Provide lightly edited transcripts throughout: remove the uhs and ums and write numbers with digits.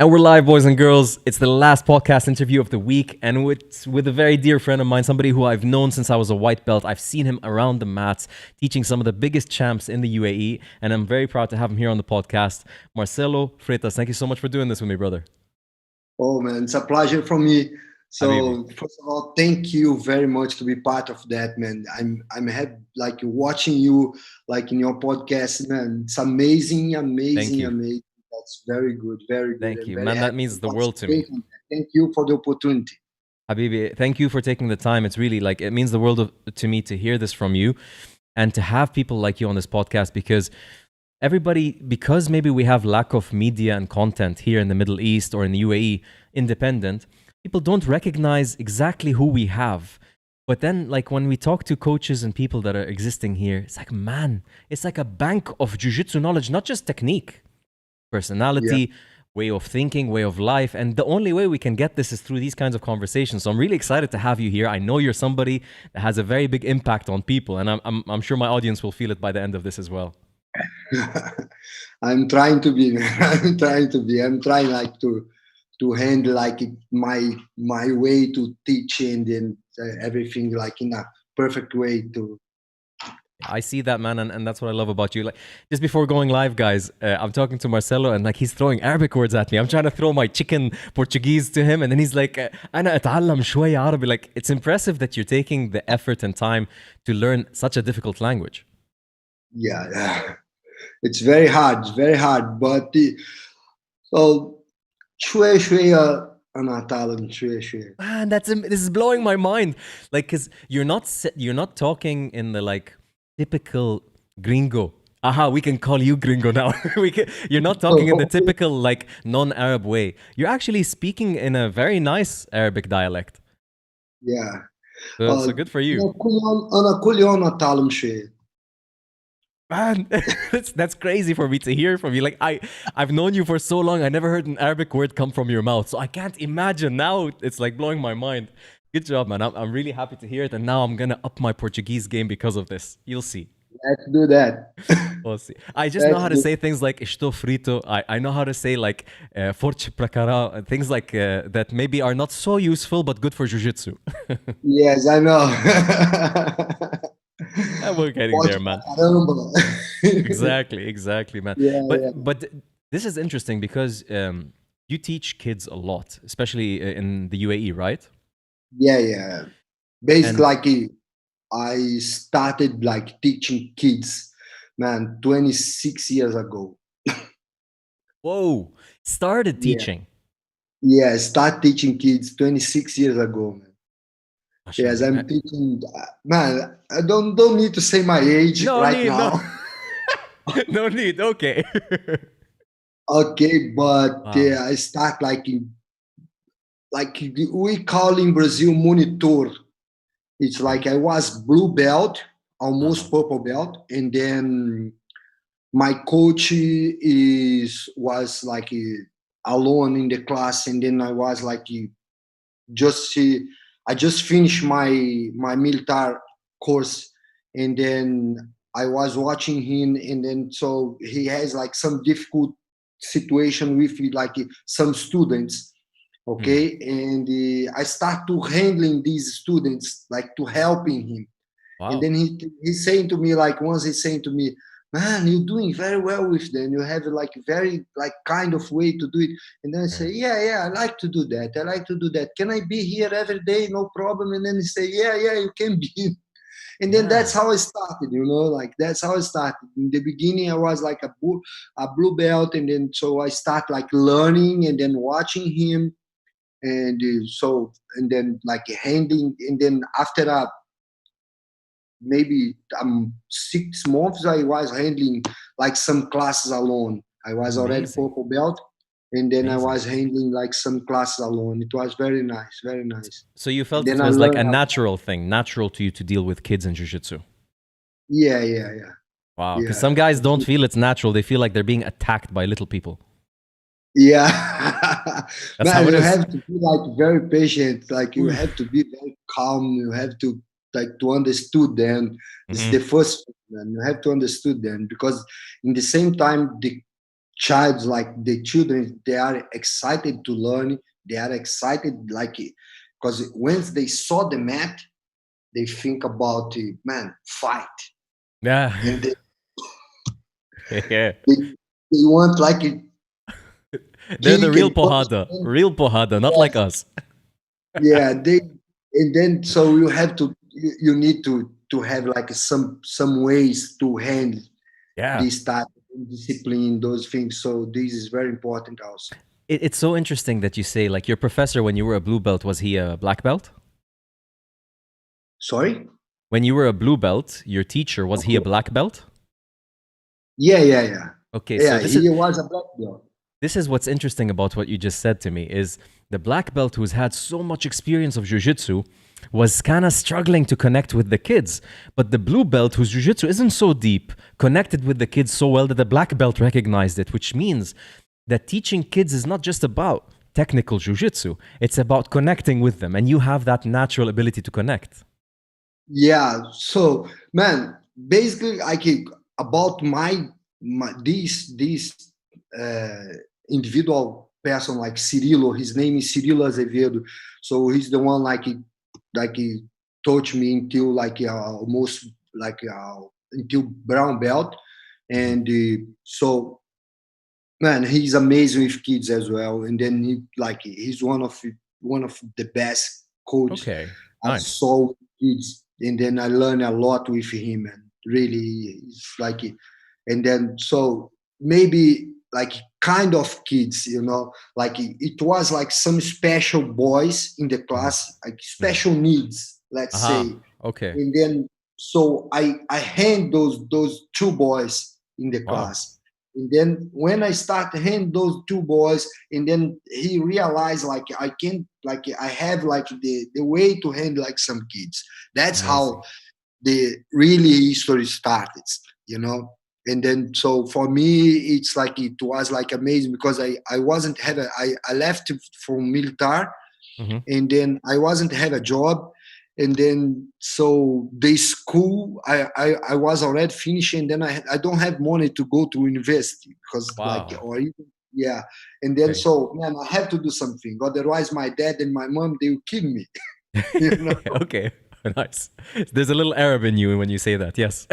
And we're live, boys and girls. It's the last podcast interview of the week, and with a very dear friend of mine, somebody who I've known since I was a white belt. I've seen him around the mats, teaching some of the biggest champs in the UAE, and I'm very proud to have him here on the podcast. Marcelo Freitas, thank you so much for doing this with me, brother. Oh man, it's a pleasure for me. Habibi. So first of all, thank you very much to be part of that, man. I'm happy like watching you like in your podcast, man. It's amazing, Thank amazing, you. amazing. That's very good, very good. Thank I'm you. very Man, that happy to means the world to me. participate in that. Thank you for the opportunity. Habibi, thank you for taking the time. It's really like, it means the world to me to hear this from you and to have people like you on this podcast, because because maybe we have lack of media and content here in the Middle East or in the UAE, independent, people don't recognize exactly who we have. But then, like, when we talk to coaches and people that are existing here, it's like, man, it's like a bank of jiu-jitsu knowledge, not just technique, Yeah. personality, way of thinking, way of life. And the only way we can get this is through these kinds of conversations. So I'm really excited to have you here. I know you're somebody that has a very big impact on people, and I'm sure my audience will feel it by the end of this as well. I'm trying to be, man. I'm trying to be. I'm trying like to handle like my way to teach and then everything like in a perfect way to. I see that, man, and that's what I love about you. Like, just before going live, guys, I'm talking to Marcelo, and like he's throwing Arabic words at me. I'm trying to throw my chicken Portuguese to him, and then he's like, "أنا أتعلم شوية عربي." Like, it's impressive that you're taking the effort and time to learn such a difficult language. Yeah, it's very hard. It's very hard. But so شوية شوية أنا أتعلم شوية شوية. Man, this is blowing my mind. Like, cause you're not talking in the like typical gringo. Aha, we can call you gringo now. You're not talking in the typical like non-Arab way. You're actually speaking in a very nice Arabic dialect. Yeah. So good for you. أنا كل يوم أتعلم شوية. Man, that's crazy for me to hear from you. Like, I've known you for so long. I never heard an Arabic word come from your mouth. So I can't imagine now. It's like blowing my mind. Good job, man. I'm really happy to hear it. And now I'm gonna up my Portuguese game because of this. You'll see. Let's do that. We'll see. I just know Let's how to do. say things like estou frito. I know how to say like forte pra caralho, things like that maybe are not so useful but good for jiu-jitsu. Yes, I know. And we're getting Forte there, pra man. caramba. Exactly, man. Yeah, yeah, But this is interesting because you teach kids a lot, especially in the UAE, right? yeah, yeah. Basically, And like I started like teaching kids, man, 26 years ago. whoa, started Yeah, teaching. yeah. I started teaching kids 26 years ago, man. Yes, Mashallah. I'm teaching. Man, I don't need to say my age No right need, no, now. no need. Okay. Okay, but Wow. I start like we call in Brazil monitor. It's Okay. like I was blue belt, Uh-huh. almost purple belt, and then my coach was like alone in the class, and then I was like just I just finished my military course, and then I was watching him, and then so he has like some difficult situation with like some students, Hmm. okay, and I start to handling these students, like to helping him, and Wow. then he's saying to me like once he's saying to me, man, you're doing very well with them, you have like very like kind of way to do it. And then I say, Sure. yeah, I like to do that, I like to do that, can I be here every day, no problem? And then he say, yeah, you can be. And then that's Man. how I started, like that's how I started. In the beginning I was like a blue belt, and then so I start like learning and then watching him, and and then like handing, and then after that maybe 6 months I was handling like some classes alone. I was already Amazing. purple belt, and then I Amazing. was handling like some classes alone. It was very nice, very nice. So you And felt it then I was like learned a a lot. natural thing, natural to you to deal with kids in jiu-jitsu. Yeah, Wow, because some yeah. guys don't feel it's natural. They feel like they're being attacked by little people. Yeah. That's how Man, it you is. have to be like very patient. Like you have to Oof. be very calm. You have to like to understood them. This is Hmm. the first thing, man. You have to understood them, because in the same time child, like the children, they are excited to learn. They are excited, like, because once they saw the mat, they think about it, man, fight. Yeah. And Yeah. they want like a They're the kick real and punch. pohada, not like Yes, us. yeah, they, and then so you have to, you need to have like some ways to handle Yeah. this type of discipline, those things. So this is very important also. It's so interesting that you say, like, your professor when you were a blue belt, was he a black belt? Sorry? When you were a blue belt, your teacher, was he a Okay. black belt? Yeah. Okay, so Yeah, he was a black belt. this is what's interesting about what you just said to me is the black belt who's had so much experience of jiu-jitsu was kind of struggling to connect with the kids, but the blue belt whose jiu-jitsu isn't so deep connected with the kids so well that the black belt recognized it, which means that teaching kids is not just about technical jiu-jitsu, it's about connecting with them, and you have that natural ability to connect. Yeah. So, man, basically, I can about my this uh, individual person like Cirilo. His name is Cirilo Azevedo. So he's the one like he taught me until like almost like until brown belt, and so man, he's amazing with kids as well. And then he's one of the best coach Okay, I nice. saw with kids. And then I learned a lot with him, and really, it's like, and then so maybe like kind of kids, like it was like some special boys in the Mhm, class, like mhm. special needs, let's say. Aha, okay. And then so I hand those two boys in the Wow. class. And then when I start to hand those two boys, and then he realized like I can, like I have like the way to hand like some kids. That's how Amazing. the really history started, you know. And then so for me it's like it was like amazing, because I wasn't have I left from military, Mhm. and then I wasn't have a job. And then so the school I was already finished, and then I don't have money to go to university, because like, Wow. or even, yeah. And then Okay. so, man, I have to do something, otherwise my dad and my mom, they will kill me. you know. Okay. Nice. There's a little Arab in you when you say that. Yes.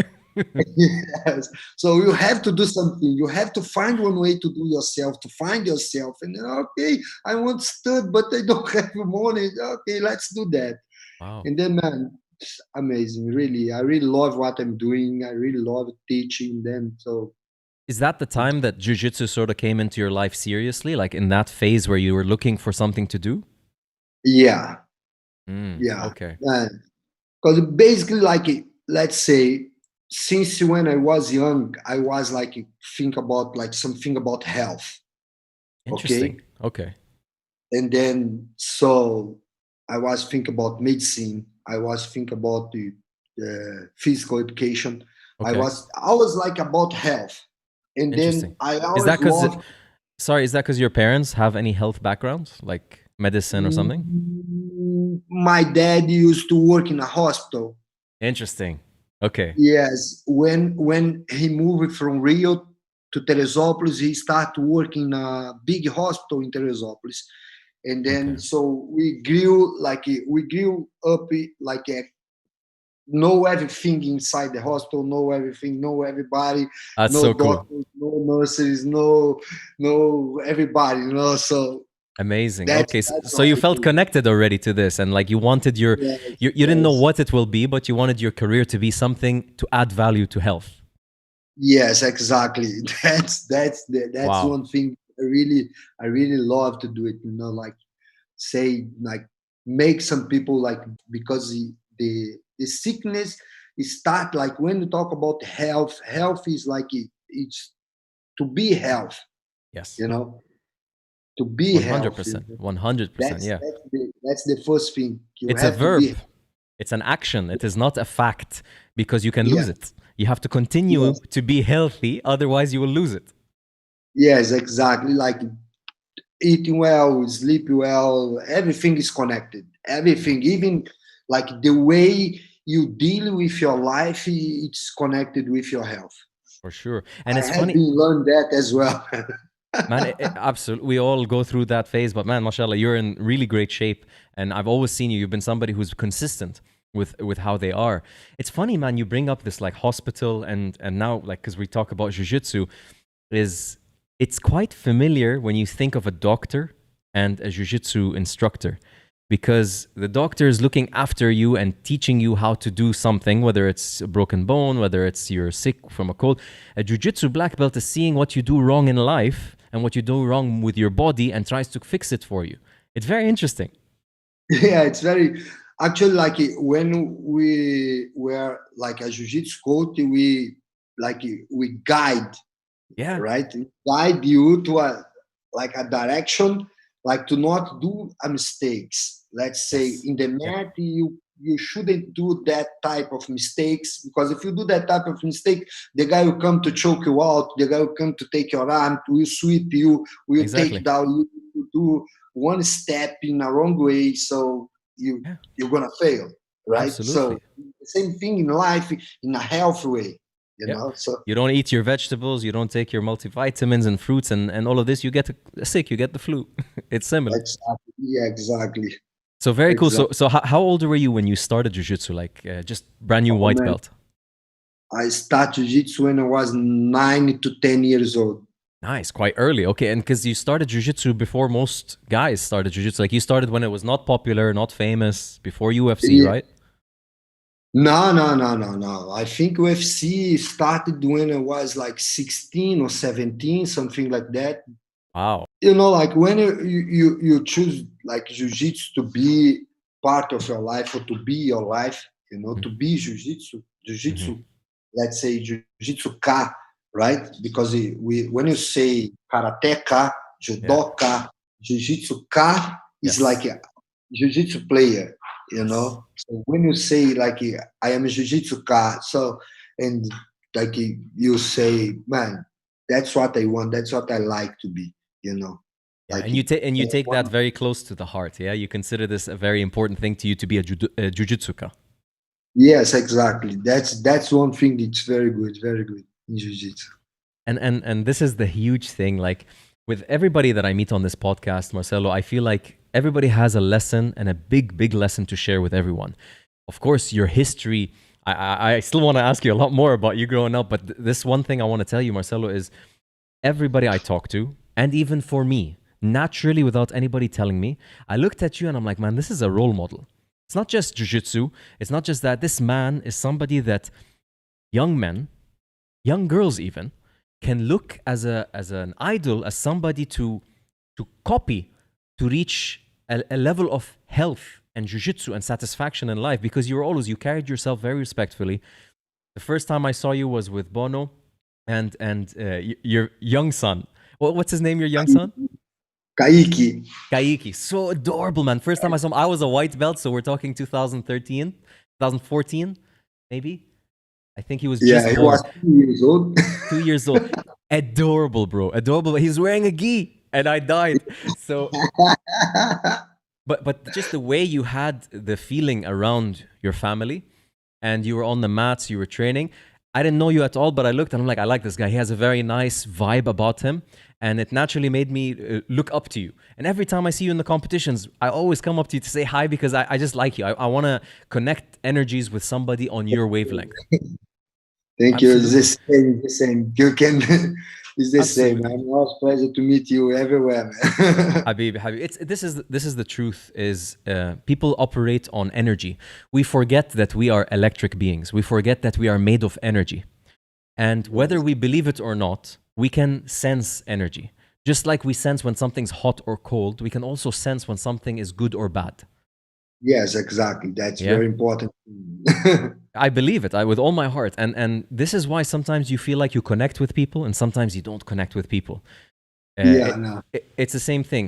Yes. So you have to do something. You have to find one way to do yourself, to find yourself. And then, okay, I want stud, but I don't have money. Okay, let's do that. Wow. And then, man, it's amazing. Really, I really love what I'm doing. I really love teaching them. So Is that the it's, time that jiu-jitsu sort of came into your life seriously? Like in that phase where you were looking for something to do? yeah, yeah. Okay. Because basically, like, let's say, since when I was young, I was like think about like something about health. Interesting. Okay. Okay. And then so I was think about medicine. I was think about the physical education. Okay. I was like about health. And then Interesting. I Is that always because, loved. sorry, is that because your parents have any health backgrounds, like medicine or something? My dad used to work in a hospital. Interesting. Okay. Yes, when he moved from Rio to Teresopolis, he started working in a big hospital in Teresopolis. And Okay. then so we grew up like know everything inside the hospital, know everything, know everybody, That's so know cool. doctors, know nurses, know everybody, So Amazing. that's Okay. that's So what you I felt do. connected already to this, and like you wanted Yes, you didn't know yes. what it will be, but you wanted your career to be something to add value to health. Yes, exactly. That's Wow. one thing I really love to do it. Like say like make some people like, because the sickness is start like when you talk about health. Health is like it's to be health. Yes. You know, to be health. 100%. 100%. That's Yeah. that's the first thing. You It's a have to verb. be. It's an action. It is not a fact because you can Yeah. lose it. You have to continue Yes. to be healthy, otherwise you will lose it. Yes. Exactly. Like eating well, sleep well, everything is connected. Everything, even like the way you deal with your life, it's connected with your health. For sure. And I it's have funny, been learned that as well. man, absolutely. We all go through that phase, but man, mashallah, you're in really great shape. And I've always seen you. You've been somebody who's consistent with how they are. It's funny, man, you bring up this like hospital and now like, because we talk about jiu-jitsu, is it's quite familiar when you think of a doctor and a jiu-jitsu instructor, because the doctor is looking after you and teaching you how to do something, whether it's a broken bone, whether it's you're sick from a cold. A jiu-jitsu black belt is seeing what you do wrong in life and what you do wrong with your body and tries to fix it for you. It's very interesting. Yeah, it's very actually like when we were like a jiu-jitsu coach, we guide, Yeah. right? We guide you to a direction, like to not do a mistakes. Let's say Yes. in the Yeah. mat, you shouldn't do that type of mistakes, because if you do that type of mistake, the guy will come to choke you out, the guy will come to take your arm, will sweep you, will take Exactly. down you, to do one step in a wrong way, so Yeah. you're gonna fail, right? So Absolutely. the same thing in life, in a healthy way, Yeah. So You don't eat your vegetables, you don't take your multivitamins and fruits and all of this, you get sick, you get the flu. It's similar. exactly, yeah, exactly, So very cool. exactly. So how old were you when you started jiu-jitsu? Like just brand new Oh white man, belt. I started jiu-jitsu when I was 9 to 10 years old. Nice, quite early. Okay, and because you started jiu-jitsu before most guys started jiu-jitsu, like you started when it was not popular, not famous, before UFC, Yeah. right? No, no, no, no, no. I think UFC started when I was like 16 or 17, something like that. Wow. Like when you choose like jiu-jitsu to be part of your life, or to be your life, to be jiu-jitsu, Mm-hmm. let's say jiu-jitsu ka, right? Because when you say karateka, Yeah. judoka, jiu-jitsu ka is Yes. like a jiu-jitsu player, Yes. So when you say like I am a jiu-jitsu ka, so, and like you say, man, that's what I want, that's what I like to be, Yeah, like and you take that one, very close to the heart. Yeah, you consider this a very important thing to you to be a jiu-jitsuka. yes, exactly. That's one thing. It's very good in jiu-jitsu. And this is the huge thing. Like with everybody that I meet on this podcast, Marcelo, I feel like everybody has a lesson and a big lesson to share with everyone. Of course, your history. I still want to ask you a lot more about you growing up, but this one thing I want to tell you, Marcelo, is everybody I talk to, and even for me, naturally, without anybody telling me, I looked at you and I'm like, man, this is a role model. It's not just jujitsu. It's not just that. This man is somebody that young men, young girls even, can look as an idol, as somebody to copy, to reach a level of health and jiu-jitsu and satisfaction in life, because you carried yourself very respectfully. The first time I saw you was with Bono and your young son. What's his name, your young son? Kaique. Kaiki. So adorable, man. First time I saw him, I was a white belt, so we're talking 2013, 2014, maybe. I think he was Yeah, just he born. was 2 years old. 2 years old. Adorable, bro. Adorable. He's wearing a gi, and I died. So, but just the way you had the feeling around your family, and you were on the mats, you were training. I didn't know you at all, but I looked and I'm like, I like this guy. He has a very nice vibe about him, and it naturally made me look up to you. And every time I see you in the competitions, I always come up to you to say hi, because I just like you. I want to connect energies with somebody on your wavelength. Thank you. It's the Absolutely. same. It's the same. You can. It's the same, man. Absolutely. It was a pleasure to meet you everywhere, man. Habib, it's this is the truth. Is people operate on energy. We forget that we are electric beings. We forget that we are made of energy, and whether Yes. we believe it or not, we can sense energy. Just like we sense when something's hot or cold, we can also sense when something is good or bad. Yes, exactly. That's Yeah, very important. I believe it. With all my heart, and this is why sometimes you feel like you connect with people, and sometimes you don't connect with people. Uh, Yeah, it, no. it's the same thing,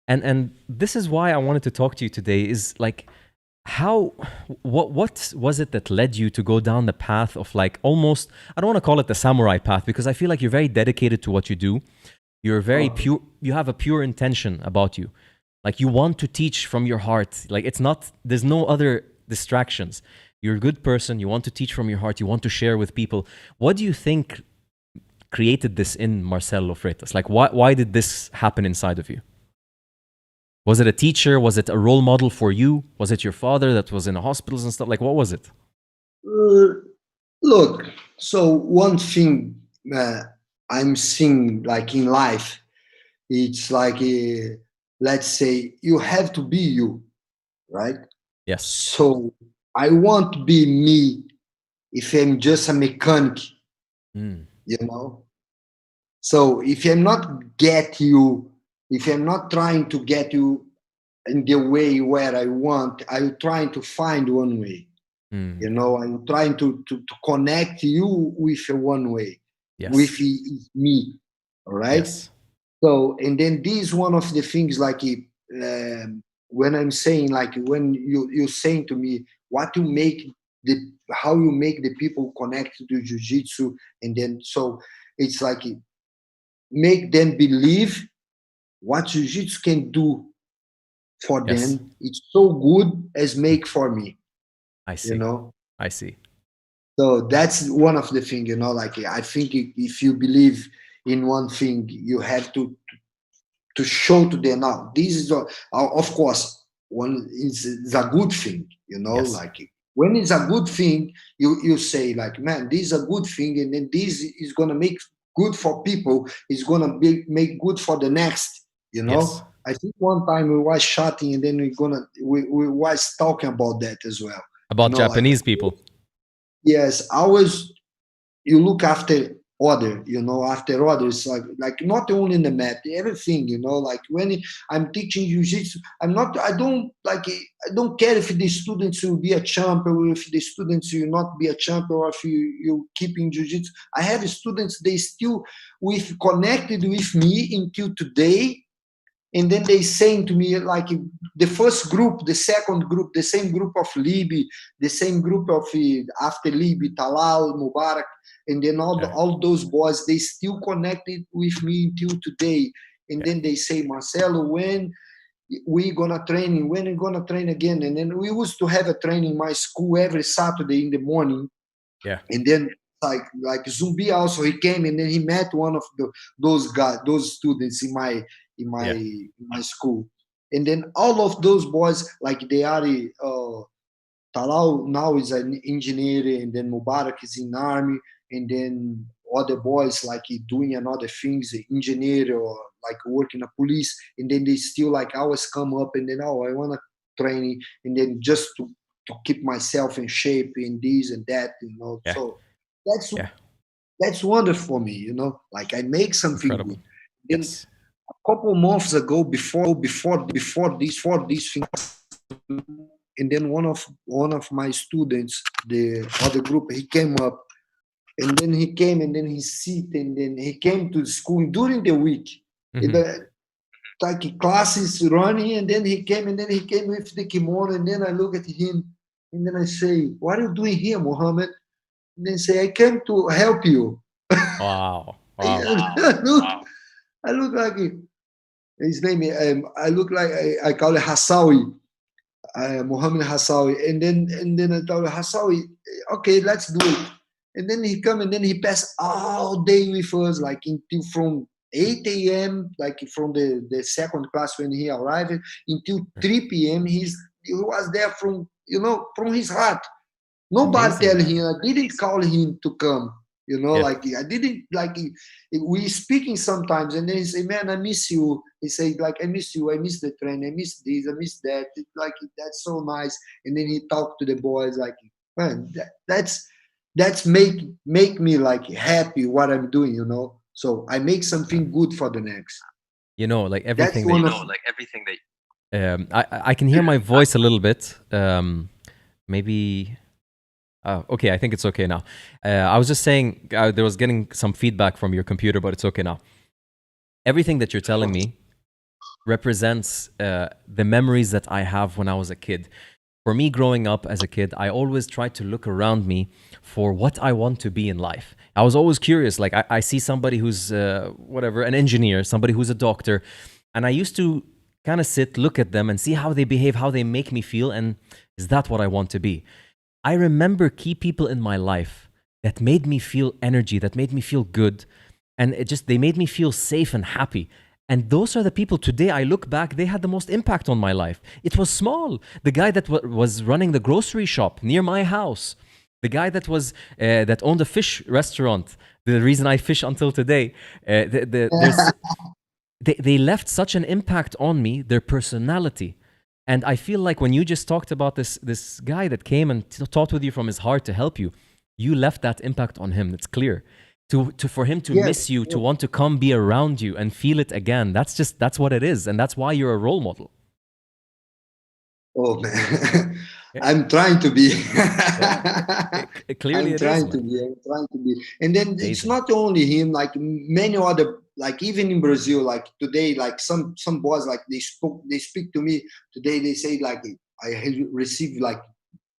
and this is why I wanted to talk to you today. Is like how what was it that led you to go down the path of like almost, I don't want to call it the samurai path, because I feel like you're very dedicated to what you do. You're very Oh, pure. You have a pure intention about you. Like you want to teach from your heart. Like it's not. There's no other distractions. You're a good person. You want to teach from your heart. You want to share with people. What do you think created this in Marcelo Freitas? Like, why did this happen inside of you? Was it a teacher? Was it a role model for you? Was it your father that was in the hospitals and stuff? Like, what was it? Look, so one thing I'm seeing like in life, it's like, let's say, you have to be you, right? Yes. So I want to be me if I'm just a mechanic, you know? So if I'm not get you, if I'm not trying to get you in the way where I want, I'm trying to find one way. You know, I'm trying to connect you with one way, Yes. with me, all right? Yes. So, and then this one of the things like when I'm saying, like when you're saying to me what you make how you make the people connect to jiu-jitsu, and then so it's like make them believe what jiu-jitsu can do for Yes. them. It's so good as make for me. I see. You know? I see. So that's one of the things, you know, like I think if you believe in one thing, you have to show to them now. This is, of course, one is a good thing, you know, Yes. like when it's a good thing, you say like, man, this is a good thing, and then this is going to make good for people. It's going to make good for the next, you know. Yes. I think one time we was chatting, and then we was talking about that as well. About you know, Japanese like, people. Yes, always you look after other, you know, after others, like not only in the mat, everything, you know, like when I'm teaching jiu-jitsu, I don't care if the students will be a champion, or if the students will not be a champion, or if you keep in jiu-jitsu. I have students, they still connected with me until today. And then they saying to me, like the first group, the second group, the same group of Libby, the same group of after Libby, Talal, Mubarak, and then all those boys, they still connected with me until today. And then they say, Marcelo, when we gonna train? When we gonna train again? And then we used to have a training in my school every Saturday in the morning. Yeah. And then like Zumbi also, he came, and then he met one of those guys, those students in my school. And then all of those boys, like they are Talal now is an engineer, and then Mubarak is in army, and then other boys like doing another things, engineer or like working a police, and then they still like always come up, and then I want to train, and then just to keep myself in shape and this and that, you know. Yeah. So that's wonderful for me, you know. Like I make something Incredible. good. Then Yes. a couple months ago, before these things, and then one of my students, the other group, he came up, and then he came, and then he sit, and then he came to the school during the week. Like classes running, and then he came, with the kimono, and then I look at him, and then I say, "What are you doing here, Mohammed?" And then say, "I came to help you." Wow. I look like his name. I look like I call it Hassawi. Mohammed Hassawi, and then I told Hassawi, okay, let's do it. And then he come, and then he passed all day with us, like until from 8 a.m., like from the second class when he arrived, until 3 p.m. He was there from his heart. Nobody tell him. I didn't call him to come. Like I didn't we speaking sometimes, and then he say, "Man, I miss you." He say, "Like I miss you. I miss the train. I miss this. I miss that." It's like that's so nice. And then he talked to the boys like, "Man, that's make me like happy what I'm doing." So I make something good for the next. Like everything that I can hear my voice a little bit. Maybe. Okay, I think it's okay now. I was just saying there was getting some feedback from your computer, but it's okay now. Everything that you're telling me represents the memories that I have when I was a kid. For me, growing up as a kid, I always tried to look around me for what I want to be in life. I was always curious. Like I see somebody who's an engineer, somebody who's a doctor, and I used to kind of look at them and see how they behave, how they make me feel, and is that what I want to be? I remember key people in my life that made me feel energy, that made me feel good. and they made me feel safe and happy. And those are the people today I look back, they had the most impact on my life. It was small. The guy that was running the grocery shop near my house, the guy that was that owned a fish restaurant, the reason I fish until today, they left such an impact on me, their personality. And I feel like when you just talked about this guy that came and taught with you from his heart to help you, you left that impact on him. It's clear. For him to miss you, to want to come be around you and feel it again, that's what it is. And that's why you're a role model. Oh man, I'm trying to be. Clearly, I'm trying to be. And then amazing. It's not only him. Like many other, like even in Brazil, like today, like some boys, like they speak to me today. They say like I receive like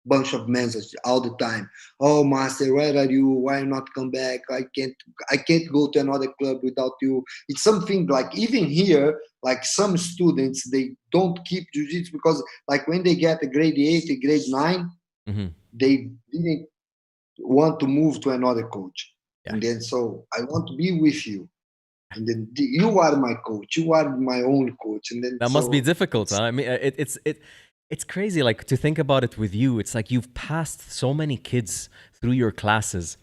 bunch of messages all the time. Oh, master, where are you? Why not come back? I can't go to another club without you. It's something like even here, like some students, they don't keep jiu-jitsu because like when they get a grade 8, a grade 9, they didn't want to move to another coach. Yeah. And then so I want to be with you. And then you are my coach. You are my own coach. And then that must be difficult. Huh? I mean, it's crazy, like to think about it with you. It's like you've passed so many kids through your classes.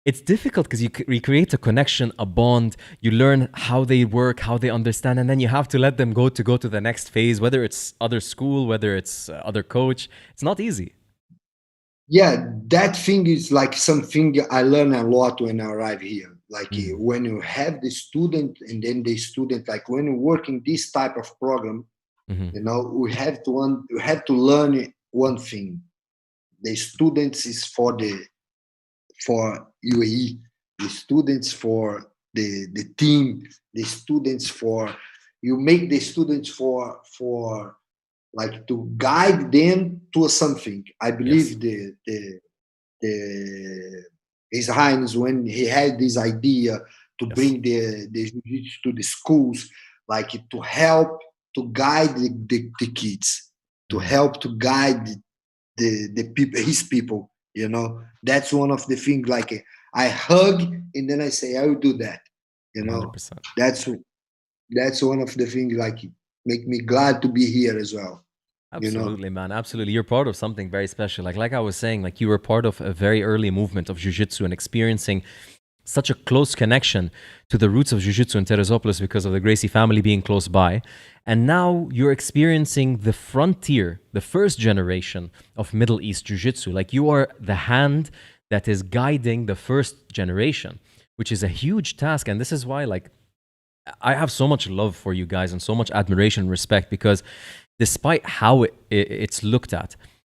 It's difficult because you recreate a connection, a bond. You learn how they work, how they understand, and then you have to let them go to the next phase, whether it's other school, whether it's other coach. It's not easy. Yeah, that thing is like something I learn a lot when I arrive here. Like when you have the student and then the student, like when you work in this type of program, you know, we have to learn one thing. The students is for UAE, the students for the team, the students for you make the students for like to guide them to something. I believe His Highness, when he had this idea to bring the jiu-jitsu to the schools, like to help to guide the kids, to help to guide the people, his people, you know. That's one of the things, like I hug and then I say I will do that, you know. 100%. That's one of the things, like make me glad to be here as well. Absolutely, you know? Man, absolutely. You're part of something very special. Like I was saying, like you were part of a very early movement of jiu-jitsu and experiencing such a close connection to the roots of jiu-jitsu in Teresopolis because of the Gracie family being close by. And now you're experiencing the frontier, the first generation of Middle East jiu-jitsu. Like you are the hand that is guiding the first generation, which is a huge task. And this is why, like, I have so much love for you guys and so much admiration and respect, because despite how it's looked at,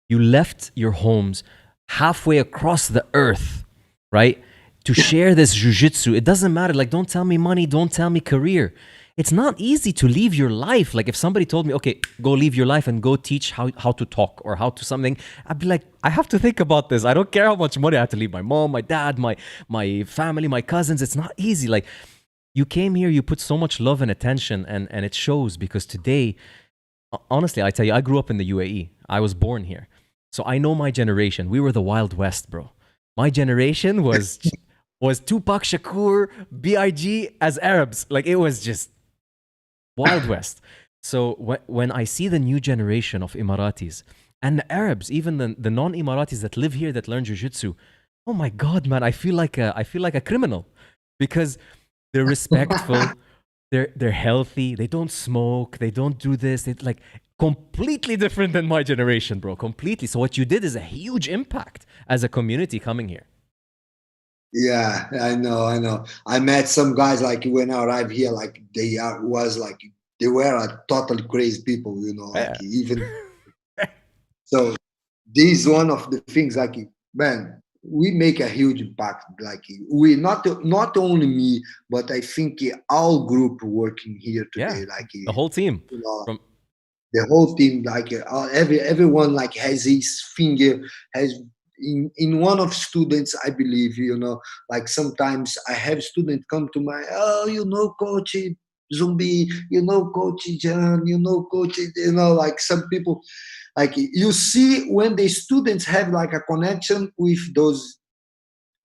you left your homes halfway across the earth, right? To share this jiu-jitsu. It doesn't matter. Like, don't tell me money, don't tell me career. It's not easy to leave your life. Like, if somebody told me, okay, go leave your life and go teach how to talk or how to something, I'd be like, I have to think about this. I don't care how much money I have to leave my mom, my dad, my family, my cousins. It's not easy. Like, you came here, you put so much love and attention, and it shows, because today, honestly, I tell you, I grew up in the UAE. I was born here. So I know my generation. We were the Wild West, bro. My generation was Tupac Shakur, B.I.G. as Arabs. Like, it was just Wild West. So when I see the new generation of Emiratis and the Arabs, even the non-Emiratis that live here that learn jiu-jitsu, oh my God, man, I feel like a criminal, because they're respectful, they're healthy, they don't smoke, they don't do this. It's like completely different than my generation, bro. Completely. So what you did is a huge impact as a community coming here. Yeah, I know. I met some guys, like when I arrived here, like they were totally crazy people, you know, like even. So this is one of the things, like, man, we make a huge impact. Like, we not only me, but I think our group working here today, like the whole team, you know, the whole team, like everyone, like has his finger, has in one of students, I believe, you know, like sometimes I have students come to my, you know, coach Zumbi, you know, coach Jan, you know, coach, you know, like some people, like you see when the students have like a connection with those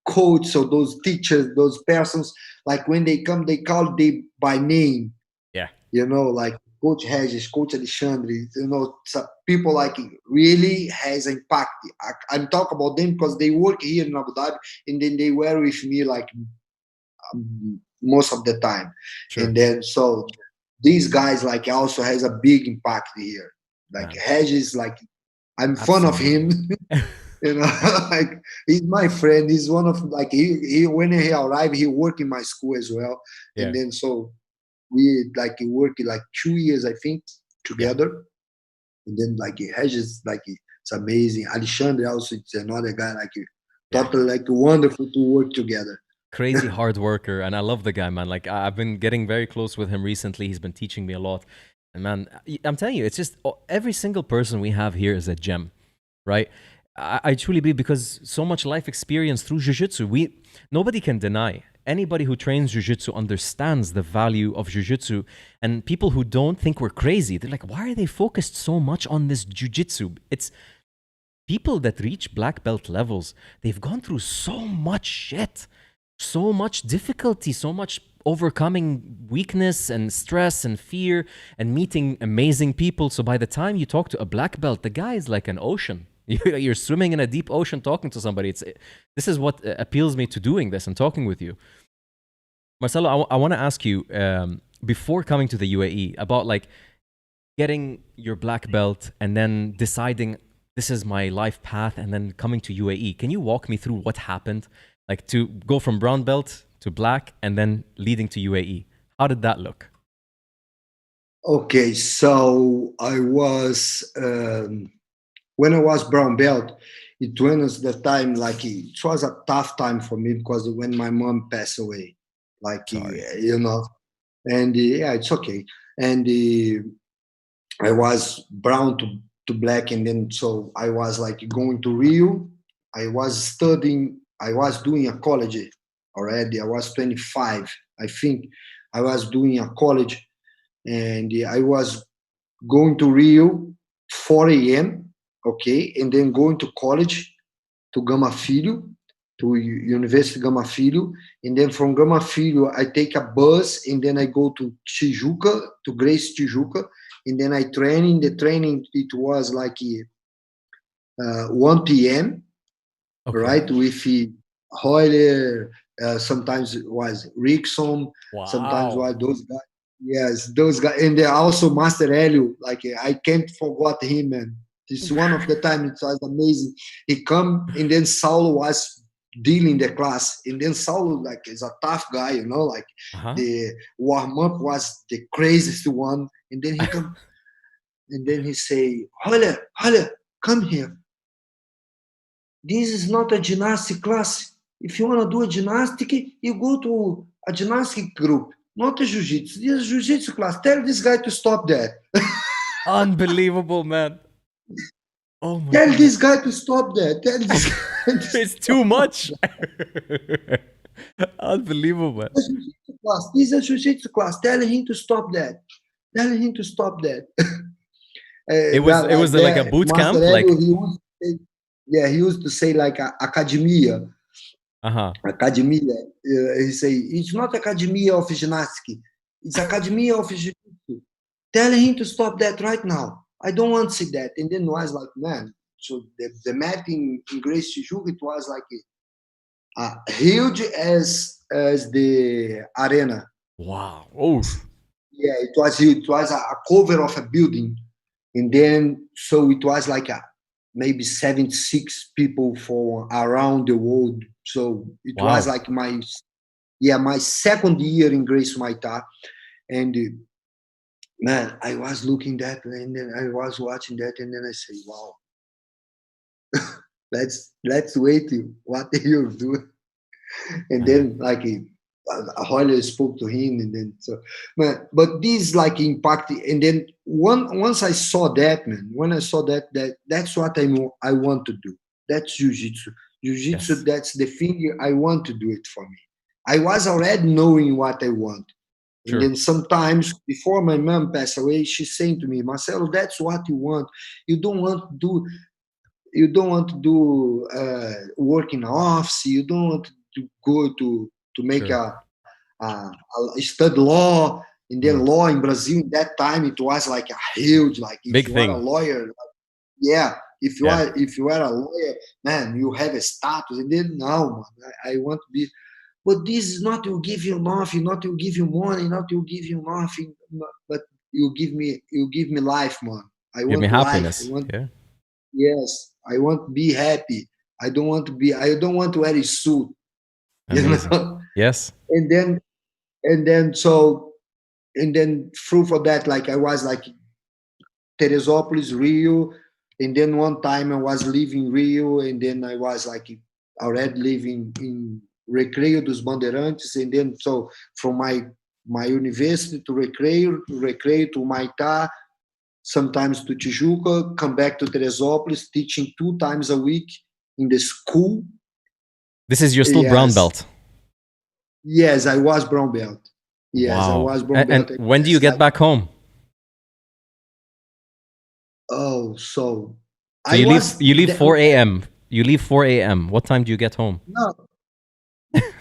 coach, so those teachers, those persons, like when they come, they call they by name. Yeah. You know, like Coach Regis, Coach Alexandre, you know, people like really has impact. I'm talking about them because they work here in Abu Dhabi, and then they were with me like most of the time. Sure. And then so these guys like also has a big impact here. Like Man. Regis, like I'm fan of him. Absolutely. You know, like he's my friend. He's one of like he when he arrived, he worked in my school as well. Yeah. And then so we like worked like 2 years, I think, Yeah. together. And then like Regis, like it's amazing. Alexandre also, it's another guy like totally like wonderful to work together. Crazy hard worker, and I love the guy, man. Like I've been getting very close with him recently. He's been teaching me a lot, and man, I'm telling you, it's just every single person we have here is a gem, right? I truly believe, because so much life experience through jiu-jitsu. Nobody can deny. Anybody who trains jiu-jitsu understands the value of jiu-jitsu, and people who don't think we're crazy. They're like, why are they focused so much on this jiu-jitsu? It's people that reach black belt levels. They've gone through so much shit, so much difficulty, so much overcoming weakness and stress and fear and meeting amazing people. So by the time you talk to a black belt, the guy is like an ocean. You're swimming in a deep ocean talking to somebody. This is what appeals me to doing this and talking with you. Marcelo, I want to ask you, before coming to the UAE, about like getting your black belt and then deciding this is my life path and then coming to UAE. Can you walk me through what happened? Like to go from brown belt to black and then leading to UAE. How did that look? Okay, so I was when I was brown belt, it was the time like it was a tough time for me because when my mom passed away, like you know, and yeah, it's okay. And I was brown to black, and then so I was like going to Rio. I was studying. I was doing a college already. I was 25, I think. I was doing a college, and I was going to Rio 4 a.m. Okay, and then going to college to Gama Filho, to University Gama Filho, and then from Gama Filho I take a bus, and then I go to Tijuca, to Grace Tijuca, and then I train. In the training, it was like 1 p.m. Okay. Right, with Royler, sometimes it was Rickson, sometimes was those guys. Yes, those guys, and then also Master Helio. Like I can't forget him, man. This one of the time it was amazing. He come, and then Saulo was dealing the class, and then Saulo like is a tough guy, you know. Like the warm up was the craziest one, and then he come, and then he say, "Royler, come here. This is not a gymnastic class. If you want to do a gymnastic, you go to a gymnastic group, not a jiu-jitsu. This is a jiu-jitsu class. Tell this guy to stop that." Unbelievable, man. Oh my Tell God. this guy to stop that. Tell this guy it's too much. Unbelievable, man. This is a jiu-jitsu class. Tell him to stop that. Tell him to stop that. It was like a boot camp. Like he used to say like academia. Academia. He say it's not academia of gymnastics. It's academia of jiu-jitsu. Tell him to stop that right now. I don't want to see that. And then was like, man. So the mat in Grace Tijuca, it was like huge as the arena. Wow. Oh. Yeah, it was huge. It was a cover of a building, and then so it was like maybe 76 people from around the world. So it was like my second year in Grace Maita, and man, I was looking that, and then I was watching that, and then I say, wow, let's wait what you do. And then like Royler spoke to him, and then so man, but this like impact, and then once I saw that, man, when I saw that's what I want to do. That's jiu-jitsu. Jiu-jitsu, that's the thing I want to do it for me. I was already knowing what I want. And then sometimes before my mom passed away, she's saying to me, Marcelo, that's what you want. You don't want to do. you don't want to do work in office. You don't want to go to make Sure. a study law. And then law in Brazil in that time it was like a huge, like if Big you are a thing. lawyer, yeah. If you Yeah. are a lawyer, man, you have a status. And then now, man, I want to be. But this is not to give you nothing, not to give you money, not to give you nothing, but you give me life, man. I Give me want life. I happiness. want, Yeah. yes, I want to be happy. I don't want to wear a suit, you Amazing. know. Yes. And then and then so and then through for that, like I was like Teresopolis, Rio, and then one time I was living Rio, and then I was like already living in Recreio dos Bandeirantes, and then so from my university to Recreio to Maitá, sometimes to Tijuca, come back to Teresopolis, teaching 2 times a week in the school. This is you're still brown Yes, belt. yes, I was brown belt. Yes, I Wow. was brown And belt. when do you Yes, get like back home? oh, so So I was you leave 4 a.m. You leave 4 a.m. What time do you get home? no.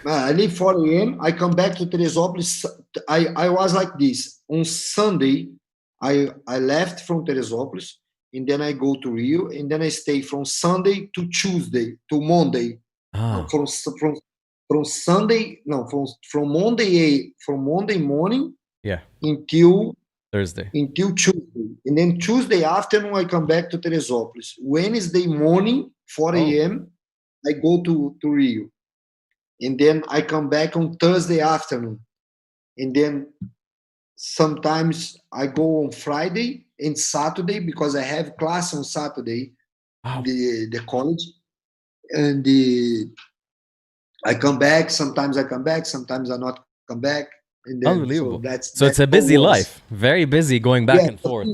I leave 4 a.m. I come back to Teresopolis. I was like this. On Sunday, I left from Teresopolis, and then I go to Rio, and then I stay from Sunday to Tuesday to Monday. No, Ah, from Sunday, no, from Monday morning yeah. until Thursday. Tuesday, and then Tuesday afternoon I come back to Teresopolis. Wednesday morning, 4 Oh, a.m. I go to Rio, and then I come back on Thursday afternoon, and then sometimes I go on Friday and Saturday because I have class on Saturday in wow. the college, and I come back. Sometimes I come back, sometimes I not come back, and then so Unbelievable. So that's it's a how it busy was. life. Very busy going back Yeah, and forth.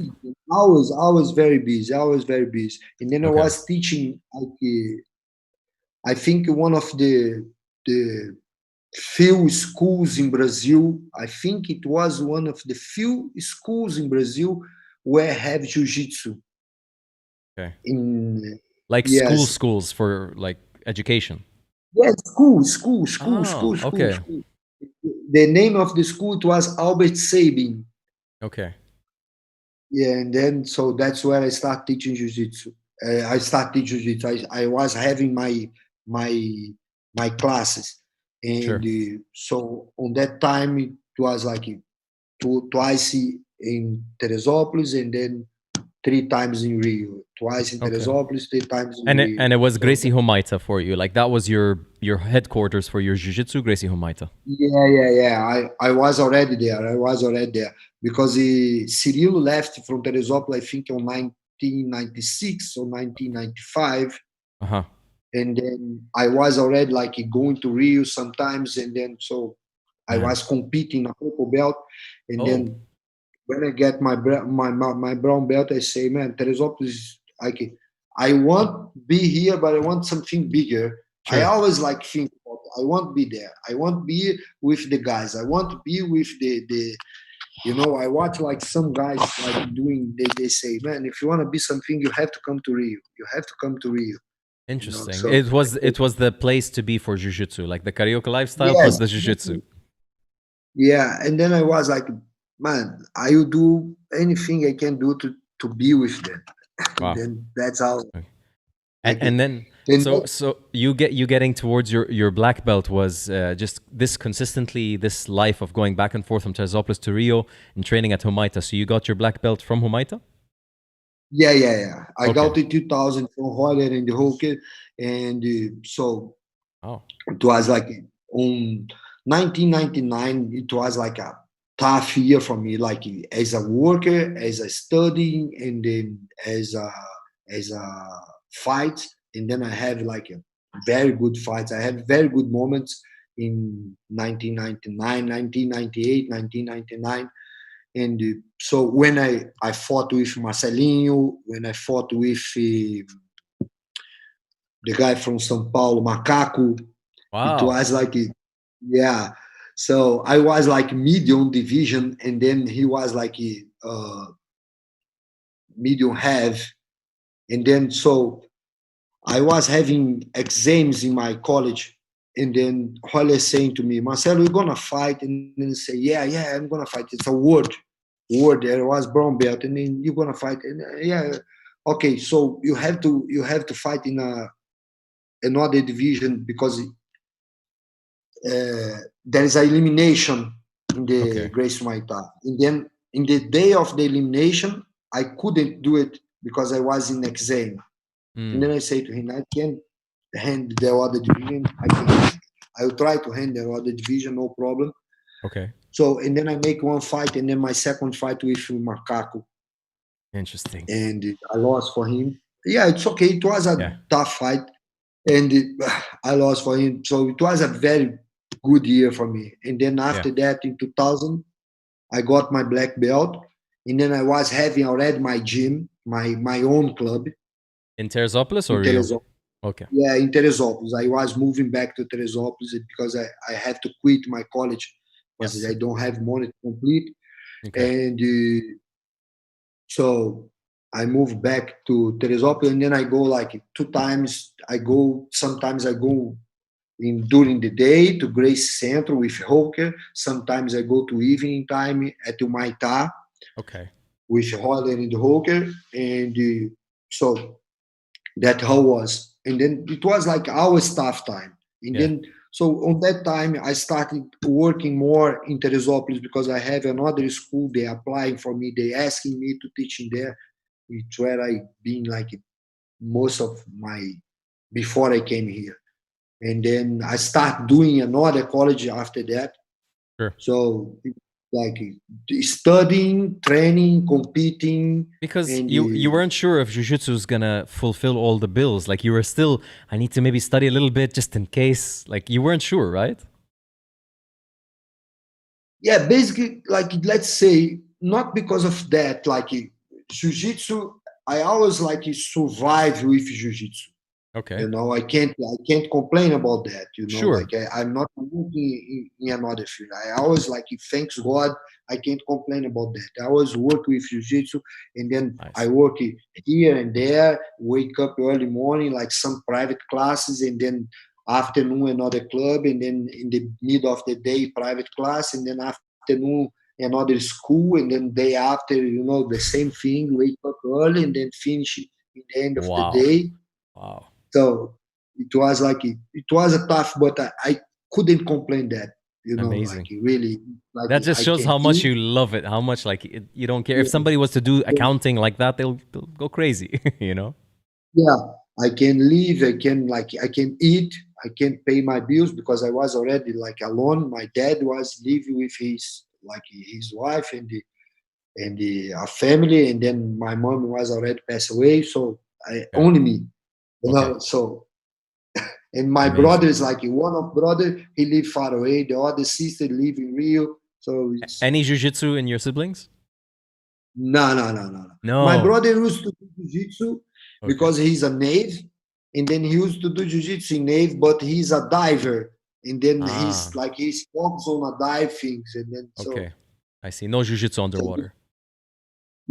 always very busy, always very busy. And then I Okay. was teaching like I think one of the few schools in Brazil. I think it was one of the few schools in Brazil where have jiu-jitsu. Okay. In Like yes, schools for like education. yes, Oh, okay. school. The name of the school it was Albert Sabin. Okay. Yeah, and then so that's where I start teaching jiu-jitsu. I start teaching jiu-jitsu. I was having my my classes, and Sure. so on that time it was like twice in Teresopolis, and then 3 times in Rio. Twice in Okay. Teresopolis, 3 times in And Rio. it was So Gracie Homaita for you. Like that was your headquarters for your jiu-jitsu, Gracie Homaita. yeah. I was already there. I was already there because Cirilo left from Teresópolis, I think, on 1996 or 1995, Uh-huh. and then I was already like going to Rio sometimes, and then so I Man. was competing a purple belt, and Oh, then when I get my brown belt, I say, man, Teresópolis, I want to be here, but I want something bigger. I sure. always like think about, I want to be there. I want to be with the guys. I want to be with the I watch like some guys like doing. They say, man, if you want to be something, you have to come to Rio. You have to come to Rio. Interesting. So It was the place to be for jiu-jitsu, like the karaoke lifestyle plus yes, the jiu-jitsu. yeah. And then I was like, man, I will do anything I can do to be with them. And Wow. then that's how Okay. And like it. and then And so you getting towards your black belt was just this consistently this life of going back and forth from Teresopolis to Rio and training at Humaita. So you got your black belt from Humaita? yeah. I Okay. got in 2000 from Royler in the hockey, and so Oh, it was like on 1999. It was like a tough year for me, like as a worker, as a studying, and then as a fight. And then I have like a very good fights. I had very good moments in 1999, 1998, 1999. And so when I fought with Marcelinho, when I fought with the guy from São Paulo, Macaco, it wow. was like, yeah. So I was like medium division, and then he was like medium half, and then so I was having exams in my college, and then Royler saying to me, Marcelo, you're gonna fight, and then say, yeah, I'm gonna fight. It's a word. There was brown belt, and then you're gonna fight, and yeah, okay. So you have to fight in another division because there is an elimination in the Okay. Gracie Muay Thai. And then in the day of the elimination, I couldn't do it because I was in exam. And then Mm. I say to him, I can't hand the other division. I will try to hand the other division, no problem. Okay. So, and then I make one fight, and then my second fight with Macaco, Interesting. and I lost for him. Yeah, it's okay. It was Yeah. a tough fight, and I lost for him. So it was a very good year for me. And then Yeah. after that, in 2000, I got my black belt, and then I was having already my gym, my own club In Teresopolis in or Rio? Teresopolis. Okay. Yeah, in Teresopolis. I was moving back to Teresopolis because I have to quit my college because Yes. I don't have money to complete. Okay. And so I moved back to Teresopolis, and then I go like 2 times. Sometimes I go in during the day to Grace Central with Hoker. Sometimes I go to evening time at Humaitá Okay. with Royler and Hoker. And so that how was. And then it was like our staff time. And Yeah. then so on that time I started working more in Teresopolis because I have another school. They applying for me. They asking me to teach in there. It's where I been like most of my before I came here. And then I start doing another college after that. Sure. So like studying, training, competing, Because and you weren't sure if jiu-jitsu is gonna fulfill all the bills. Like you were still, I need to maybe study a little bit just in case. Like you weren't sure, right? yeah, basically, like let's say, not because of that, like jiu-jitsu, I always like survive with jiu-jitsu. Okay. I can't complain about that. Sure. Like I'm not working in another field. I always like, thanks God, I can't complain about that. I always work with jiu-jitsu, and then I Nice. work here and there. Wake up early morning, like some private classes, and then afternoon another club, and then in the middle of the day private class, and then afternoon another school, and then day after, the same thing. Wake up early and then finish in the end of the Wow. day. Wow. So it was like it was a tough, but I couldn't complain that, like Amazing. really, like That just I shows can how much eat. you love it, how much like you don't care. If Yeah, somebody was to do accounting like that, they'll go crazy, you know? yeah, I can live. I can eat. I can pay my bills because I was already like alone. My dad was living with his wife and a family, and then my mom was already passed away. So I Yeah. only me, Okay. So and my brother Amazing. is like one of brother, he live far away. The other sister live in Rio. So it's Any jiu-jitsu in your siblings? no. My No. brother used to do jiu-jitsu Okay. because he's a Navy, and then he used to do jiu-jitsu in Navy, but he's a diver. And then Ah, he's focused on a dive things. And then okay. I see. No jiu-jitsu so underwater.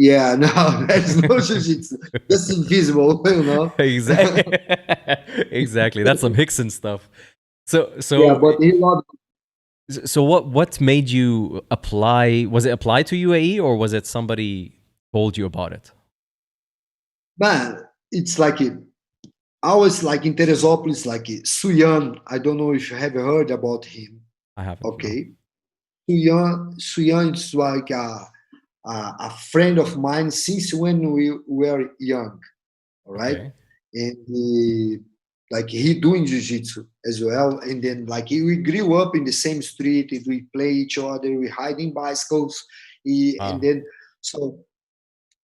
yeah, no, there's no jiu-jitsu. Just invisible, Exactly. Exactly. That's some Hickson stuff. So Yeah, so but he loved. so what made you apply? Was it applied to UAE or was it somebody told you about it? Man, it's like I was like in Teresopolis, like Suyan. I don't know if you have heard about him. I haven't, no. Okay, Suyan is like a friend of mine since when we were young. All right, Okay. and like he doing jiu-jitsu as well, and then like we grew up in the same street. We play each other, we hiding bicycles. And Wow. then so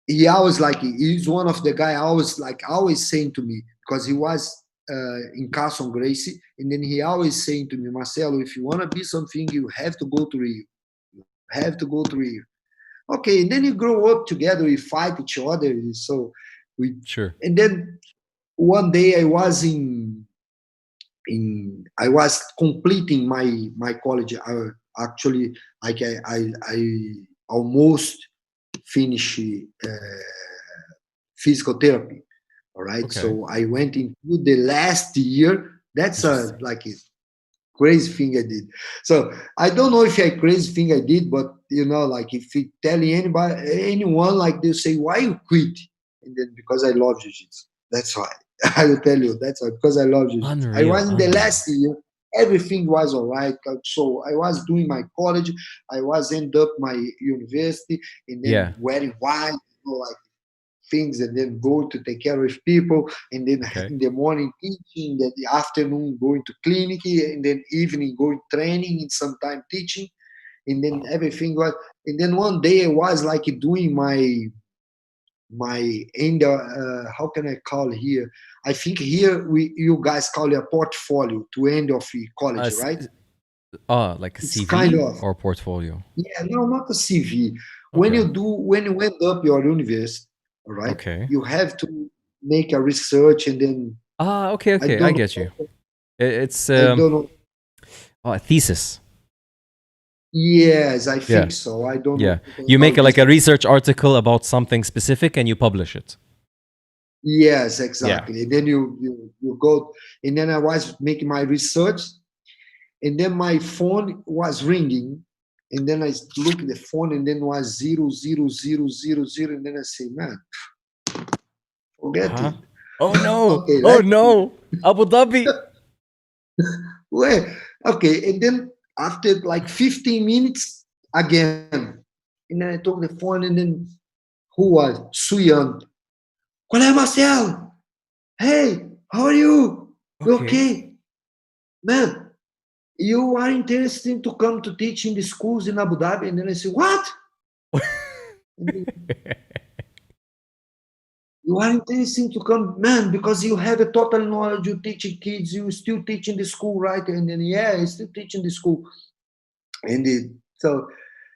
he always like he's one of the guy always saying to me because he was in Carson Gracie, and then he always saying to me, Marcelo, if you want to be something, you have to go to Rio. You have to go to Rio. Okay, and then you grow up together, we fight each other. So we, Sure. and then one day I was completing my college. Actually, I almost finish physical therapy. All right. Okay. So I went into the last year. That's a Interesting. like a crazy thing I did. So I don't know if a crazy thing I did, but you know, like if you tell anyone, like they say, why you quit? And then because I love jiu-jitsu. That's why. I will tell you that's why, because I love jiu-jitsu. I Unreal. was in the Unreal. last year, everything was all right. So I was doing my college, I was end up my university, and then Yeah. wearing white, you know, like things, and then go to take care of people, and then Okay. in the morning teaching, then the afternoon going to clinic, and then evening going training, and sometime teaching, and then everything was. And then one day I was like doing my end. How can I call here? I think here you guys call it a portfolio to end of the college, S- right? like a It's kind CV of, or portfolio? yeah, no, not a CV. Okay. When you end up your university, all right, Okay. you have to make a research, and then Okay. I Okay. I don't get you. know, It's I don't know. a thesis. Yes, I Yeah. think so. I don't know Yeah. You how make this. like a research article about something specific and you publish it. Yes, Yeah. exactly. And then you go, and then I was making my research, and then my phone was ringing, and then I look at the phone, and then was 00000, and then I say, man, forget Huh? it. Oh no. Okay, Oh let's no. Abu Dhabi. wait. Okay, and then after like 15 minutes again, and then I took the phone, and then who was Suyan? Qual é, Marcelo? Hey, how are you? You Okay. okay? Man, you are interested to come to teach in the schools in Abu Dhabi? And then I say, what? And then, you are interested to come, man, because you have a total knowledge. You teaching kids, you still teaching the school, right? And then, yeah, I still teaching the school. And so,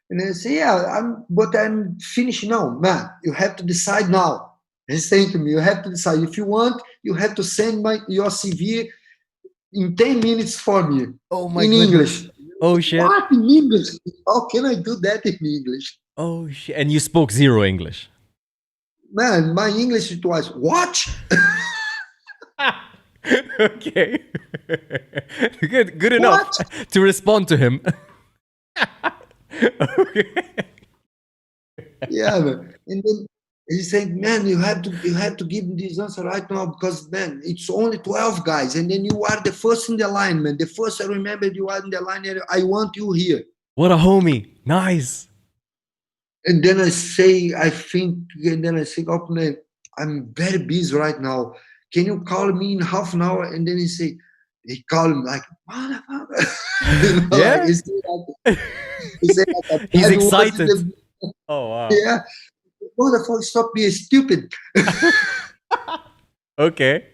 and then I say, yeah, but I'm finished now, man. You have to decide now. He's saying to me, you have to decide. If you want, you have to send your CV in 10 minutes for me Oh my in goodness. English. Oh shit. What in English? How can I do that in English? Oh shit. And you spoke zero English. Man, my English it was what? Okay. Good enough What? to respond to him. Okay. Yeah, man. And then he said, man, you have to give me this answer right now, because man, it's only 12 guys, and then you are the first in the line, man. The first I remember you are in the line, and I want you here. What a homie. Nice. And then I say, I think, and then I say, oh man, I'm very busy right now. Can you call me in half an hour? And then he called me like, motherfucker. Like Yeah. he said like a He's bad words in excited. the, Oh wow. yeah, motherfucker, stop being stupid. Okay.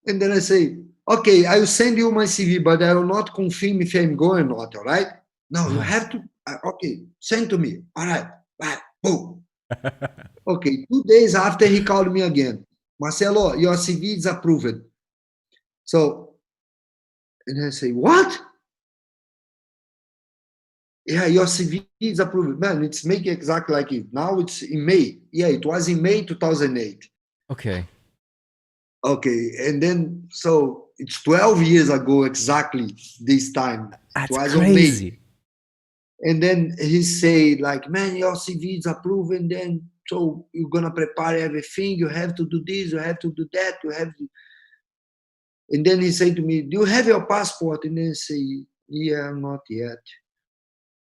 And then I say, okay, I will send you my CV, but I will not confirm if I'm going or not, all right? No, you Nice. have to, okay, send to me. All right, bye, boom. Okay, 2 days after he called me again. Marcelo, your CV is approved. So, and I say, what? Yeah, your CV is approved. Man, it's making exactly like it. Now it's in May. Yeah, it was in May 2008. Okay. Okay, and then so it's 12 years ago exactly this time. It That's was on May. crazy. And then he said, like, man, your CV is approved, and then so you're gonna prepare everything. You have to do this, you have to do that, you have to. And then he said to me, do you have your passport? And then I say, yeah, not yet.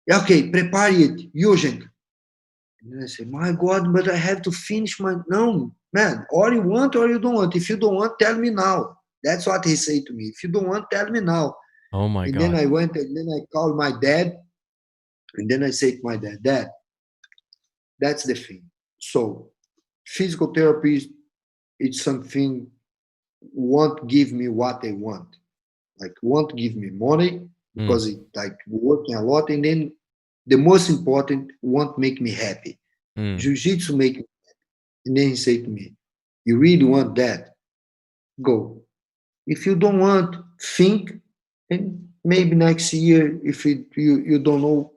Yeah, okay, prepare it, urgent. And then I say, my God, but I have to finish my. No, man, or you want or you don't want. If you don't want, tell me now. That's what he said to me. If you don't want, tell me now. Oh my And then god. I went, and then I called my dad, and then I said to my dad, Dad, that's the thing. So physical therapy, it's something won't give me what I want. Like won't give me money Mm. because it like working a lot, and then the most important won't make me happy. Mm. Jiu-jitsu make me. And then he said to me, you really want that? Go. If you don't want, think, and maybe next year, if you don't know.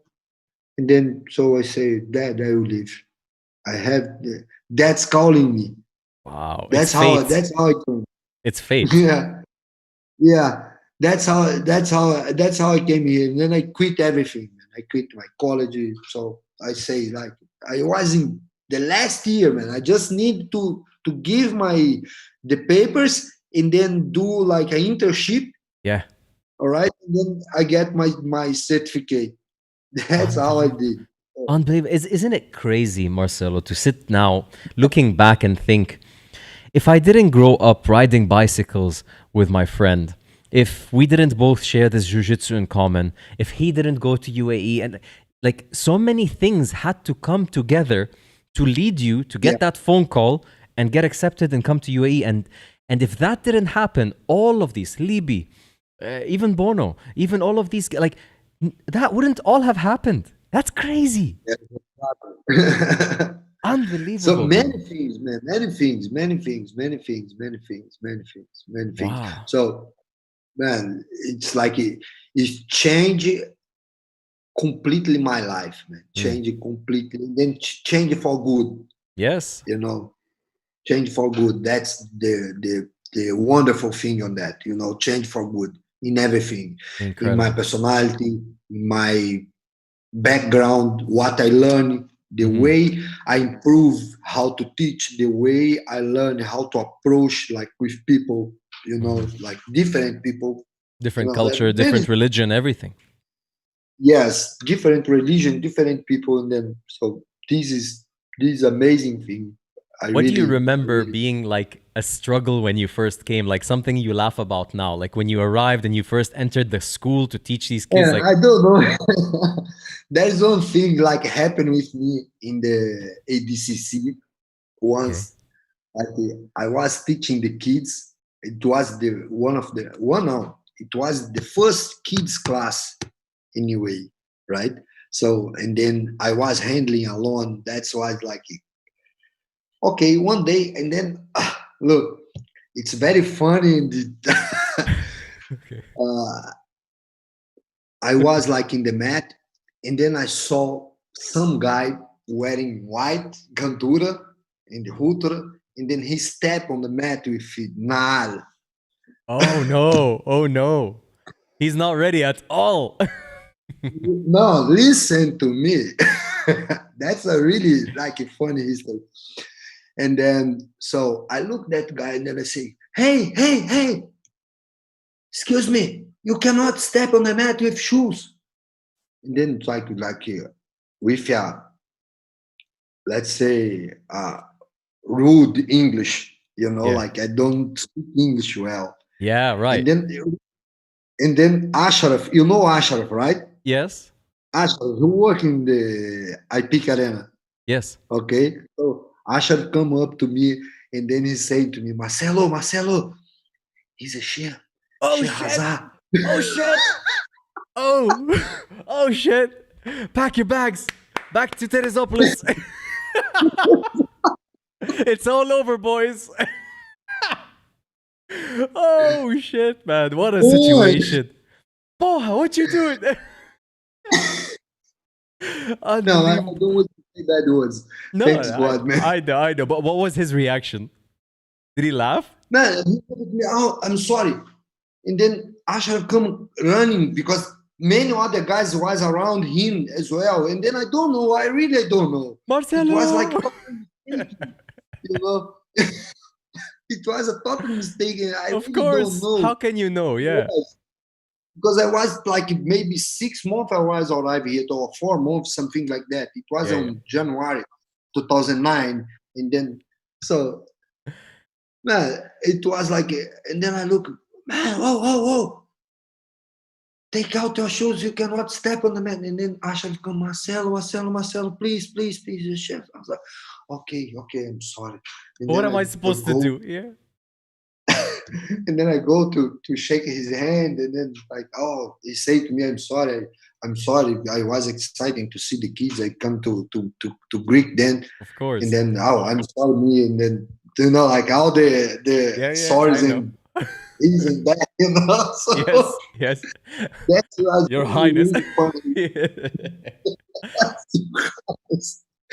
And then so I say, Dad, I will leave. I have that's calling me. Wow. It's That's how fate. that's how it came. It's fate. Yeah, yeah. That's how I came here. And then I quit everything. Man. I quit my college. So I say like I was in the last year, man. I just need to give my the papers and then do like an internship. Yeah. All right, and then I get my certificate. That's how I Unbelievable. did. Unbelievable. Isn't it crazy, Marcelo, to sit now looking back and think, if I didn't grow up riding bicycles with my friend, if we didn't both share this jujitsu in common, if he didn't go to UAE, and like so many things had to come together to lead you to Yeah, get that phone call and get accepted and come to UAE. And if that didn't happen, all of these, Libi, even Bono, even all of these, like that wouldn't all have happened. That's crazy. yeah. So Unbelievable, many bro. things, man. Many things, many things, many things, many things, many things, many things. Wow. So, man, it's like it changed completely my life, man. Mm. Change it completely, and then change it for good. Yes. You know, change for good. That's the wonderful thing on that. Change for good in everything, in my Incredible. personality, in my background, what I learn, the Hmm. way I improve how to teach, the way I learn how to approach like with people, like different people, Different like culture, many, different religion, everything. yes, different religion, different people, and then so this is amazing thing. I What do you really, I remember really, being like a struggle when you first came? Like something you laugh about now? Like when you arrived and you first entered the school to teach these kids? yeah, Like, I don't know. There's one thing like happened with me in the ADCC okay. once. I was teaching the kids. It was the one of the one no, it was the first kids class anyway, right? So and then I was handling alone. That's why like okay, one day and then look, it's very funny. Okay. uh, I was like in the mat, and then I saw some guy wearing white gantura in the hutra, and then he stepped on the mat with it. Nah, Oh no. Oh no. He's not ready at all. no, listen to me. That's a really like a funny history. And then so I look that guy and then I say, "Hey, hey, hey, excuse me, you cannot step on the mat with shoes." And then it's like with let's say rude English, Yeah. like I don't speak English well. Yeah, And right. then Ashraf, Ashraf, right? Yes. Ashraf, who work in the IPIC Arena. Yes. Okay. So Ashraf come up to me and then he said to me, Marcelo, Marcelo, he's a Sheikh, Oh Sheikh shit. Hazard. Oh shit. Oh. Oh shit. Pack your bags. Back to Teresopolis. It's all over, boys. Oh shit, man! What a Boy, situation. Porra, what you doing? no, I Unbelievable. don't want to say bad words. No, Thanks God, man. I know, I know. But what was his reaction? Did he laugh? Man, he told me, oh, I'm sorry. And then Ashraf come running because many other guys was around him as well. And then I don't know. I really don't know. It was like Marcelo. total mistake, you know. It was a total mistake. And I Of really don't course. know. How can you know? Yeah. Because I was like maybe 6 months I was arrived here or 4 months, something like that. It was Yeah, yeah. on January 2009. And then, so, man, it was like, and then I look, man, whoa, whoa, whoa. Take out your shoes. You cannot step on the mat. And then Asha come, Marcelo, Marcelo, Marcelo, please, please, please, the chef. I was like, okay, okay, I'm sorry. And What then am I I supposed to go, do? Yeah. and then I go to shake his hand, and then like, oh, he say to me, I'm sorry, I'm sorry. I was exciting to see the kids. I come to Greek then, Of and course. then oh, I'm sorry, me, and then like all the Yeah, yeah. sorries I know. and this and that, So Yes. Yes. that was Your really Highness. really funny. Yeah.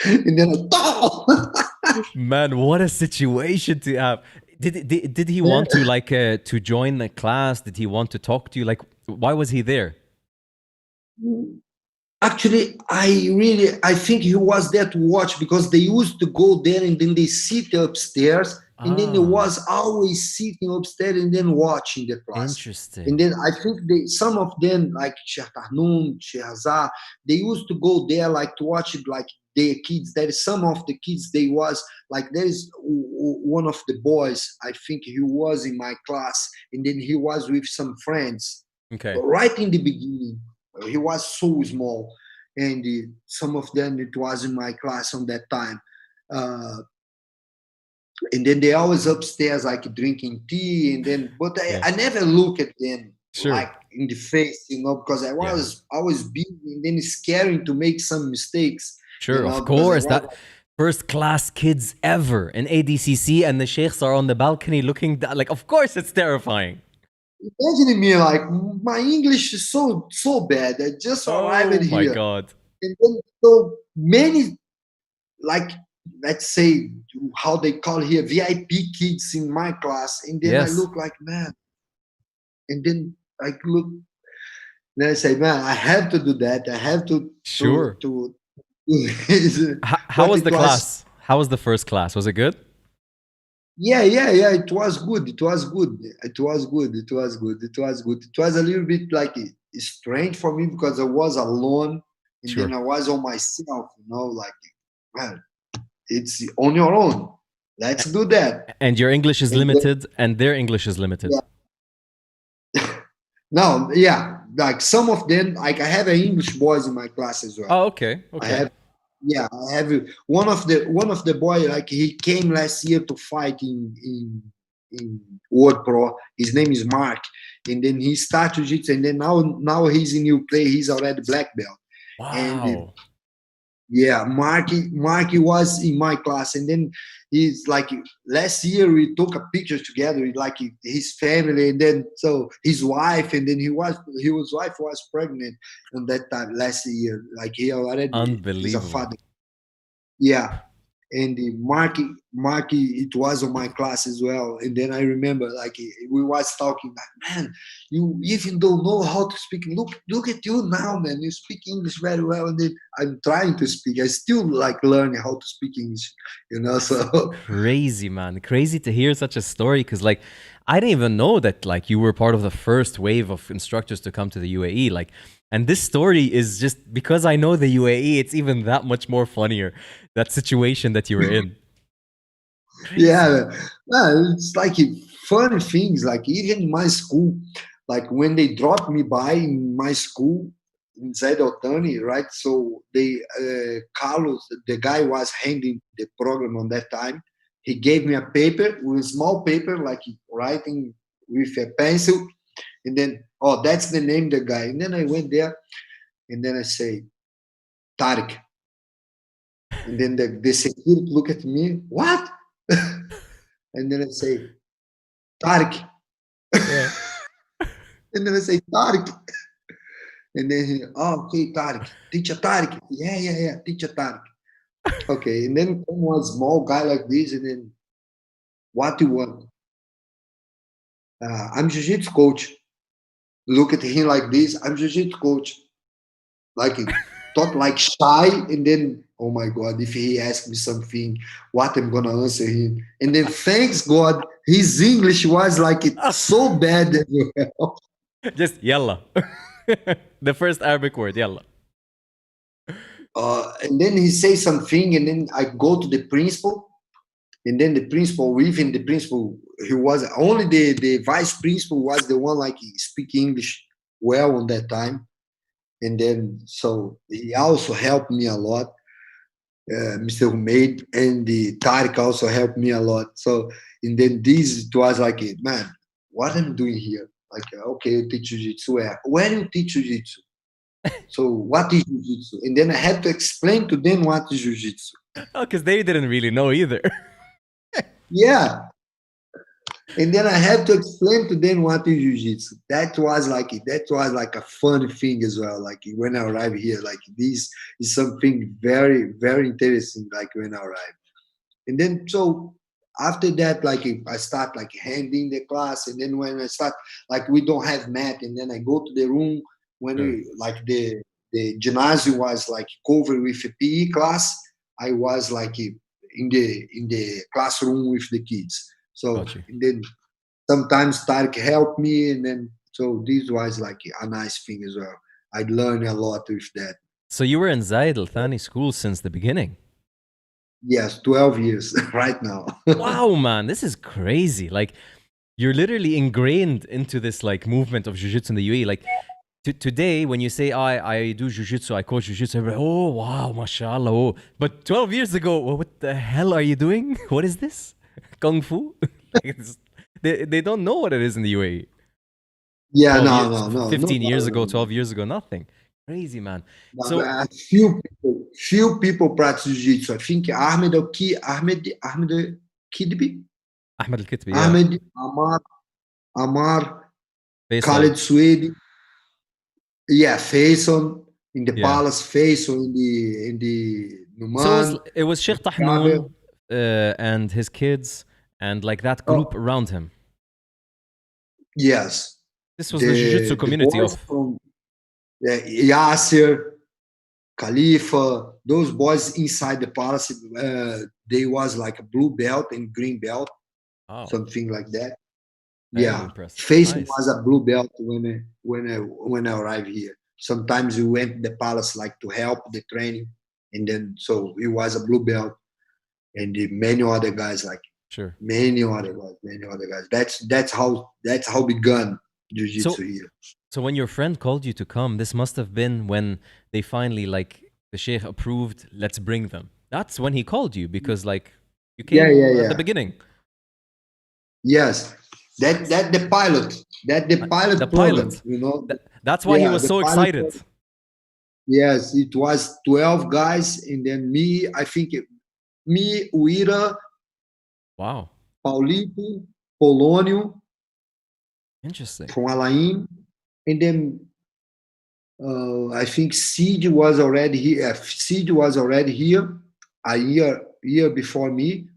And then I, Man, what a situation to have. Did he want to like to join the class? Did he want to talk to you? Like, why was he there? Actually, I think he was there to watch because they used to go there and then they sit upstairs and then he Ah, was always sitting upstairs and then watching the class. And interesting. then I think some of them, like Sheikh Tarnoon, Sheikh Hazar, they used to go there like to watch it like their kids. There is some of the kids, they was like, there is one of the boys, I think he was in my class and then he was with some friends Okay. right in the beginning. He was so small, and some of them it was in my class on that time. Uh, and then they always upstairs like drinking tea, and then but Yeah. I never look at them Sure. like in the face, because I Yeah. was always busy, and then it's scary to make some mistakes, Sure. Of because I course. was That first class kids ever in ADCC, and the sheikhs are on the balcony looking down. Like, of course, it's terrifying. imagine me like my English is so bad. I just arrived Oh my here, God. and then so many, like, let's say how they call here VIP kids in my class, and then I Yes. look like, man, and then I look, then I say, man, I have to do that. I have Sure. to How but was it the was, class? How was the first class? Was it good? yeah, it was good. It was good. It was good. It was good. It was good. It was a little bit like strange for me because I was alone and then Sure. I was on myself, like, man, it's on your own. Let's do that. And your English is And then, limited, and their English is limited. yeah, no, yeah, like some of them, like I have an English boys in my class as well. Oh, okay. I Okay. have, yeah, I have one of the boy, like he came last year to fight in World Pro. His name is Mark, and then he started jiu-jitsu, and then now he's in UK. He's already black belt, and Wow. yeah, Marky was in my class, and then he's like last year we took a picture together, like his family, and then so his wife, and then his wife was pregnant on that time last year. Like he already is a Unbelievable. father. Yeah, and the Marky, it was on my class as well. And then I remember, like we was talking, like, man, you even don't know how to speak. Look at you now, man. You speak English very well. And then I'm trying to speak. I still like learning how to speak English, That's So crazy, man. Crazy to hear such a story because, like, I didn't even know that, like, you were part of the first wave of instructors to come to the UAE. Like, and this story is just because I know the UAE, it's even that much more funnier. That situation that you were in. Crazy. yeah, it's like funny things. Like even in my school, like when they dropped me by in my school in Zed Otani, right? So they Carlos, the guy was handing the program on that time. He gave me a paper with a small paper, like writing with a pencil, and then that's the name of the guy. And then I went there, and then I say Tariq, and then the security look at me, what? And then I say Tariq. Yeah. And then I say, Tariq. And then okay, Tariq. Teacher Tariq. Yeah. Teacher Tariq. Okay. And then come one small guy like this, and then what do you want? I'm jiu-jitsu coach. Look at him like this. I'm jiu-jitsu coach. Like thought like shy, and then oh my god, if he asks me something, what I'm gonna answer him. And then thanks God, his English was like so bad as well. Just yalla. The first Arabic word, yalla. And then he says something, and then I go to the principal, and then the principal, even the principal, he was only the vice principal was the one like he speak English well on that time, and then so he also helped me a lot, Mr. Humaid, and the Tariq also helped me a lot. So and then this it was like, man, what I'm doing here? Like okay, you teach jiu-jitsu. Where you teach jiu-jitsu? So what is jiu-jitsu? And then I had to explain to them what is jiu-jitsu. Oh, because they didn't really know either. Yeah. And then I had to explain to them what is jiu-jitsu. That was like a fun thing as well. Like when I arrived here, like this is something very, very interesting, like when I arrived. And then so after that, like I start like handling the class, and then when I start like we don't have mat, and then I go to the room when Sure. we like the gymnasium was like covered with a PE class. I was like in the classroom with the kids. So Got you. and then sometimes Tarek helped me, and then so this was like a nice thing as well. I learned a lot with that. So you were in Zayed Al Thani school since the beginning. Yes, 12 years right now. Wow, man, this is crazy. Like you're literally ingrained into this like movement of jiu-jitsu in the UAE. Like today, when you say I do jiu-jitsu, I coach jiu-jitsu, everybody, oh wow, mashallah. Oh. But 12 years ago, what the hell are you doing? What is this? Kung Fu? Like they don't know what it is in the UAE. Yeah, 12 no, years, no, no, 15 years ago, no. 12 years ago, nothing. Crazy, man. But, So few people practice jiu-jitsu. I think Ahmed Kidbi, Ahmed Al-Kitbi, yeah. Ahmed, Amar, Faisal, Khalid Swedi. Yeah, Faison in the yeah. palace, Faison in the So Numan, it was Sheikh Kabel. Tahnoun and his kids and like that group Oh, around him. yes. This was the jiu-jitsu The community boys of... from Yasser, Khalifa, those boys inside the palace, they was like a blue belt and green belt, Oh, something like that. very Yeah, impressive. Faison Nice. was a blue belt when I arrived here. Sometimes we went to the palace like to help the training, and then so he was a blue belt, and many other guys like Sure. many other guys. That's how begun So jiu-jitsu here. so when your friend called you to come, this must have been when they finally like the sheikh approved, let's bring them. That's when he called you because like you Yeah, yeah, came at the yeah. beginning. Yes, that the pilot, that the The pilot program, pilot. you know. That's why he Yeah, was the so pilot excited. program. Yes, it was 12 guys, and then me. I think me, Uira, Wow. Paulito, Polônio Interesting. from Alain, and then I think Sid was already here. Sid was already here a year before me.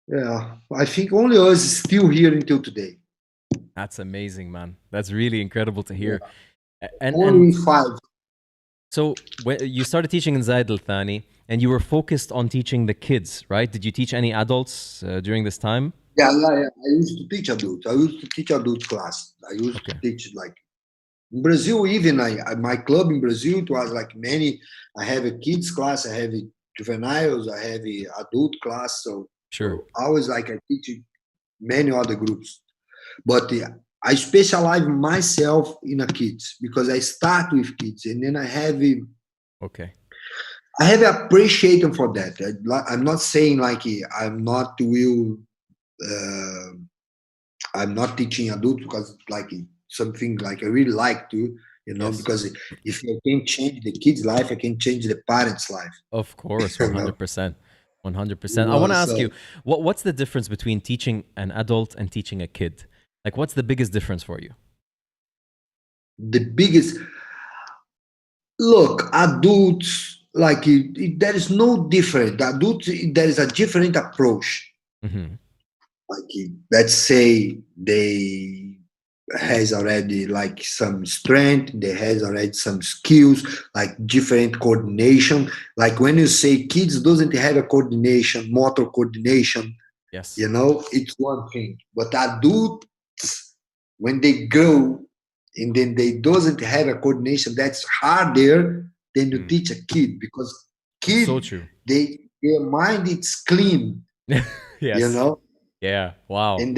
Yeah, I think only us is still here until today. That's amazing, man. That's really incredible to Yeah, hear. And only five. so when you started teaching in Zaid Al Thani and you were focused on teaching the kids, right? Did you teach any adults during this time? Yeah, yeah, yeah. I used to teach adults. I used to teach adult class. I used to Okay, teach like in Brazil. Even my club in Brazil, it was like many. I have a kids class. I have a juveniles. I have a adult class. So sure. I was like I teach many other groups. But I specialize myself in a kids because I start with kids, and then Okay. I have appreciation for that. I'm not saying like I'm not will uh, I'm not teaching adults because like something like I really like to, Yes. because if I can change the kid's life, I can change the parents' life. Of course, you know, 100%. 100%. I want you know. to ask you, So what's the difference between teaching an adult and teaching a kid? Like, what's the biggest difference for you? the biggest look, adults like there is no different. Adults there is a different approach. Hmm. Like let's say they has already like some strength, they has already some skills, like different coordination. Like when you say kids doesn't have a coordination, motor coordination, Yes. it's one thing. But adults, when they grow and then they doesn't have a coordination, that's harder than to Mm. teach a kid because That's so kid true. their mind it's clean, you Yes. know, Yeah. Wow. and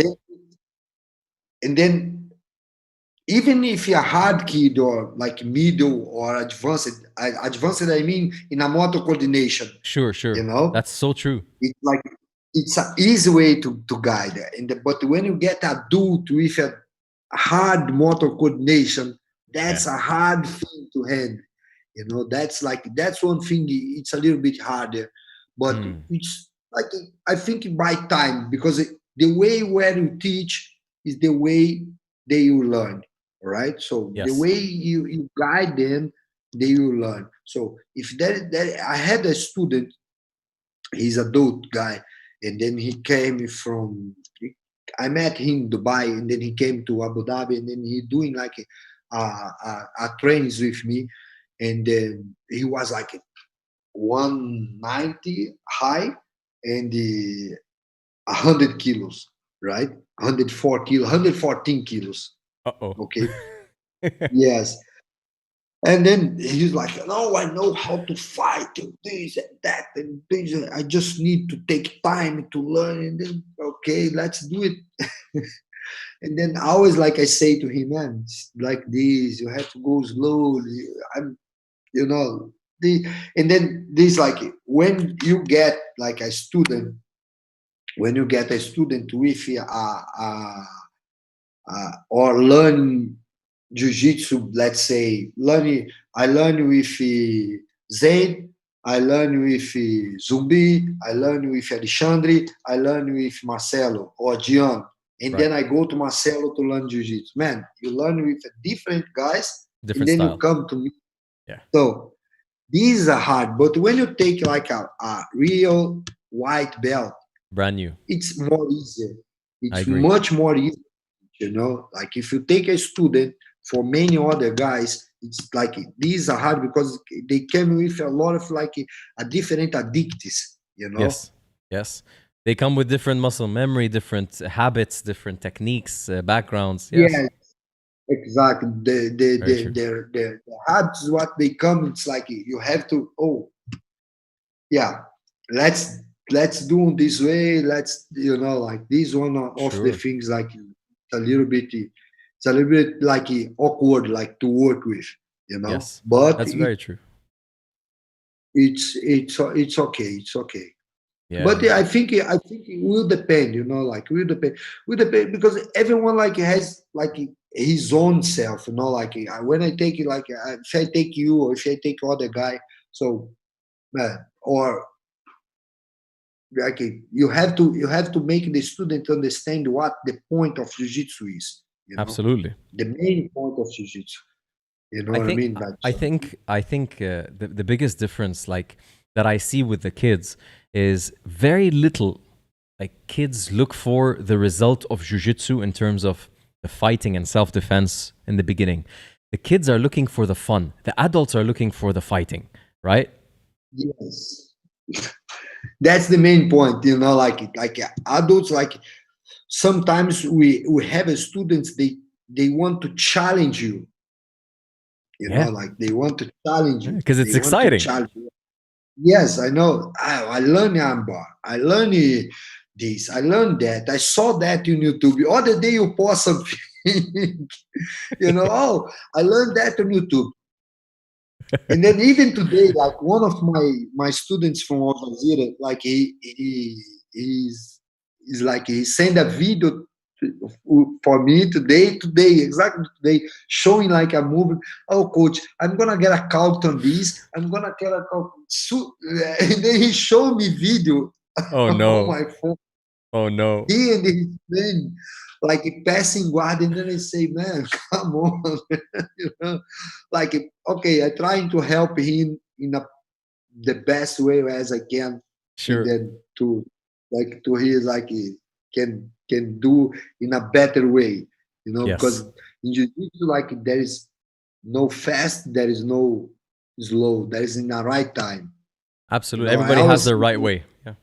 then even if you're a hard kid or like middle or advanced I mean in a motor coordination, Sure, you sure. know, That's so true. it's like it's an easy way to guide it. But when you get adult with a hard motor coordination, Yeah. that's a hard thing to handle. That's one thing. It's a little bit harder, but Mm. it's like I think by time because the way where you teach is the way they you learn. All right, so the Yes. way you guide them, they will learn. So if that I had a student He's adult guy, and then he came from. I met him in Dubai, and then he came to Abu Dhabi, and then he doing like a trainings with me, and then he was like 190 high and 100 kilos, right? 104 kilos, 114 kilos. Uh-oh. Okay. Yes. And then he's like, no, I know how to fight and this and that and this. I just need to take time to learn. And then, okay, let's do it. And then I always, like I say to him, man, it's like this, you have to go slowly. I'm, you know, and then this, like, when you get like a student, when you get a student with or learn jiu-jitsu, let's say, I learn with Zaid, I learn with Zumbi, I learn with Alexandre, I learn with Marcelo or Gian, and Right. then I go to Marcelo to learn jiu-jitsu. Man, you learn with different guys, and Different then you style. come to me. Yeah. So these are hard, but when you take like a real white belt, Brand new. it's more easier. I It's agree. much more easy, like if you take a student, for many other guys it's like these are hard because they came with a lot of like a different addictives. Yes. Yes. They come with different muscle memory, different habits, different techniques, backgrounds. Yes. Yeah, exactly. Very true. The habits, what they come, it's like you have to, oh yeah, let's let's do it this way, let's, like this one of the Sure. things, like it's a little bit like awkward, like to work with. Yes. But That's very true. it's okay, it's okay. Yeah. But I think it will depend, like will depend because everyone like has like his own self, like when I take it, like if I take you or if I take other guy, so man, or like you have to make the student understand what the point of jiu-jitsu is, Absolutely. the main point of jiu-jitsu. You know I what I think mean? Like, I think I think the biggest difference like that I see with the kids is very little like kids look for the result of jujitsu in terms of the fighting and self-defense in the beginning. The kids are looking for the fun. The adults are looking for the fighting, right? yes, that's the main point. Like adults, like sometimes we have a students, they want to challenge you. Yeah, Like they want to challenge you. because They it's want to exciting. challenge you. Yes, I know. I learned Ambar. I learned this. I learned that. I saw that in YouTube. The other day you post something. Oh, I learned that on YouTube. And then even today, like one of my students from Al Jazeera, like he's like he sent a video for me today, exactly today, showing like a movie. Oh, coach, I'm gonna get a count on this. I'm gonna get a count. So, and then he showed me video Oh on no. my phone. Oh no. He and his friend, like passing guard, and then I say, man, come on, like okay, I trying to help him in the best way as I can, and Sure. then to his like he can do in a better way, because Yes. in jiu-jitsu, like there is no fast, there is no slow, there is in the right time. Absolutely. I Everybody has always their right way. Yeah.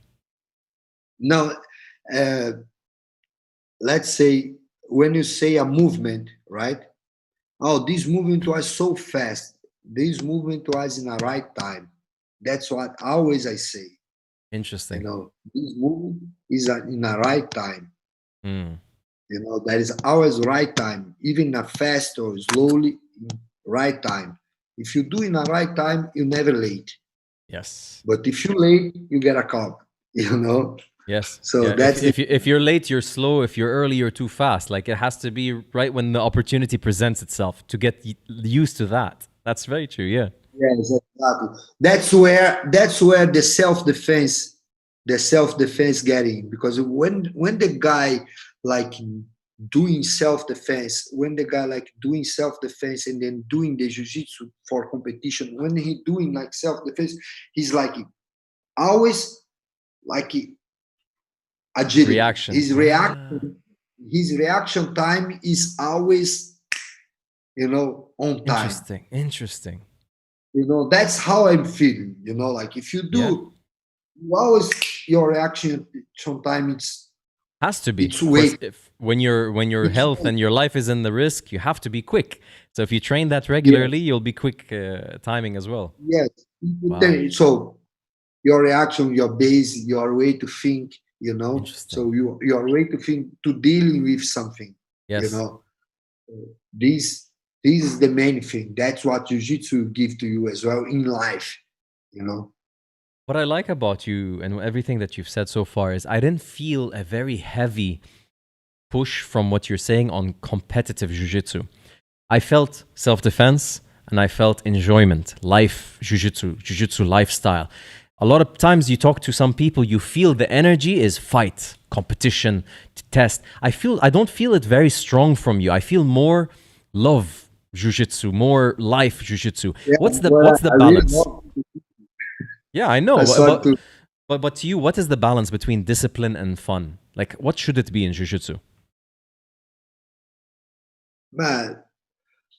now. Uh, let's say when you say a movement, right? Oh, this movement was so fast. This movement was in the right time. That's what always I say. Interesting. This movement is in the right time. Mm. That is always right time, even a fast or slowly, right time. If you do in the right time, you never late. Yes. But if you late, you get a call. You know. Yes. So Yeah. If that's the if you're late, you're slow. If you're early, you're too fast. Like it has to be right when the opportunity presents itself to get used to that. That's very true. Yeah. yes, exactly. That's where the self defense get in, because when the guy like doing self-defense, when the guy like doing self-defense and then doing the jiu-jitsu for competition, when he doing like self-defense, he's like always like agility. Reaction. His reaction time is always, on time. Interesting. That's how I'm feeling. Like if you do, always your reaction time, has to be. It's way. If when your health and your life is in the risk, you have to be quick. So if you train that regularly, you'll be quick timing as well. Yes. Wow. So your reaction, your base, your way to think, Interesting. so your way to think to dealing with something, Yes. This is the main thing. That's what jiu-jitsu give to you as well in life, What I like about you and everything that you've said so far is I didn't feel a very heavy push from what you're saying on competitive jiu-jitsu. I felt self-defense and I felt enjoyment, life, jiu-jitsu lifestyle. A lot of times you talk to some people, you feel the energy is fight, competition, test. I don't feel it very strong from you. I feel more love jiu-jitsu, more life jiu-jitsu. What's the balance? Yeah, I know. But to you, what is the balance between discipline and fun? Like, what should it be in jiu-jitsu? Man,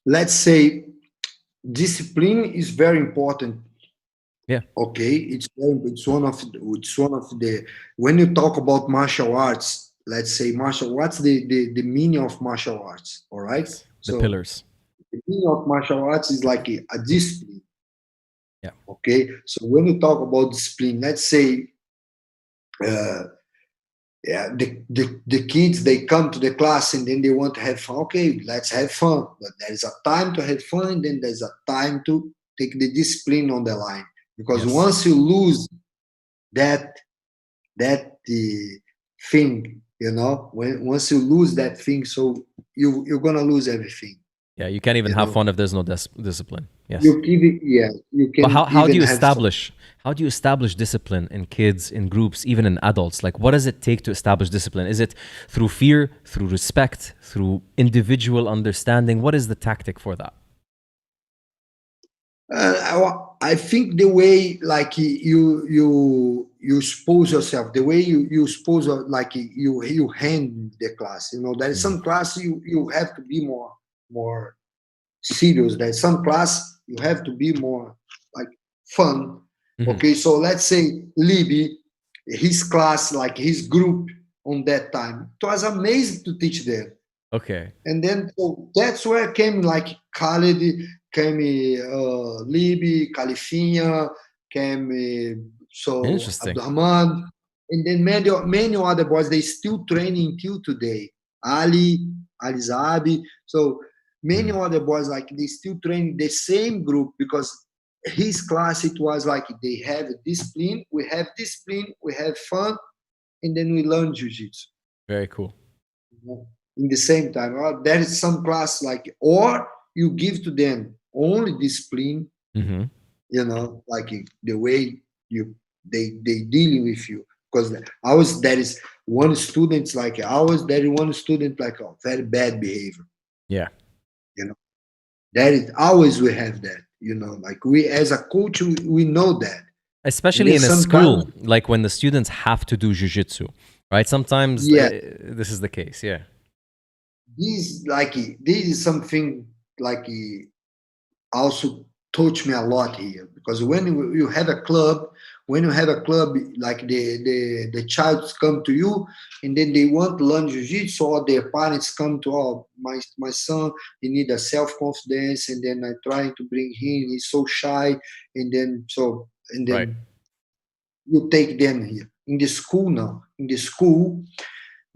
let's say discipline is very important. Yeah. Okay, it's one of the when you talk about martial arts, let's say what's the meaning of martial arts? All right, the pillars. The meaning of martial arts is like a discipline. Yeah. Okay, so when you talk about discipline, let's say the kids, they come to the class and then they want to have fun. Okay, let's have fun, but there is a time to have fun and then there's a time to take the discipline on the line, because once you lose that thing, once you lose that thing, so you're gonna lose everything. Yeah, you can't even have fun if there's no discipline. Yes. You can. But how do you establish? How do you establish discipline in kids, in groups, even in adults? Like, what does it take to establish discipline? Is it through fear, through respect, through individual understanding? What is the tactic for that? I think the way like you expose yourself, the way you expose, like you hand the class. There is some class you have to be more serious. There's some class you have to be more like fun. Okay, so let's say Libby, his class, like his group on that time, it was amazing to teach them. Okay. And then so that's where came like Khalid, came Libby, Califinha, came Abdurrahman, and then many other boys. They still training till today. Ali Zabi. So many other boys, like they still train the same group, because his class, it was like they have discipline, we have fun, and then we learn jiu-jitsu. Very cool. In the same time, there is some class like, or you give to them only discipline, like the way they dealing with you. Because there is one student like a very bad behavior. Yeah. That is always we have that. Like we as a coach, we know that. Especially in a school, like when the students have to do jiu-jitsu, right? Sometimes this is the case. Yeah. This is something like also touched me a lot here, because when you have a club, like the child come to you and then they want to learn jiu-jitsu, or their parents come to, my son, he need a self-confidence, and then I try to bring him, he's so shy, and then you take them here. In the school,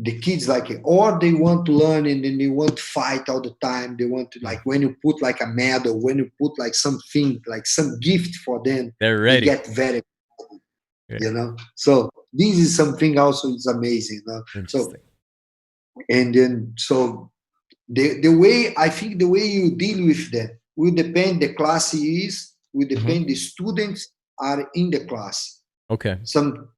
the kids or they want to learn and then they want to fight all the time. They want to, like, when you put like a medal, when you put like something, like some gift for them, they're ready. They get very, So this is something also is amazing. So, and then the way, I think the way you deal with them will depend the class is, will depend the students are in the class. Okay. Some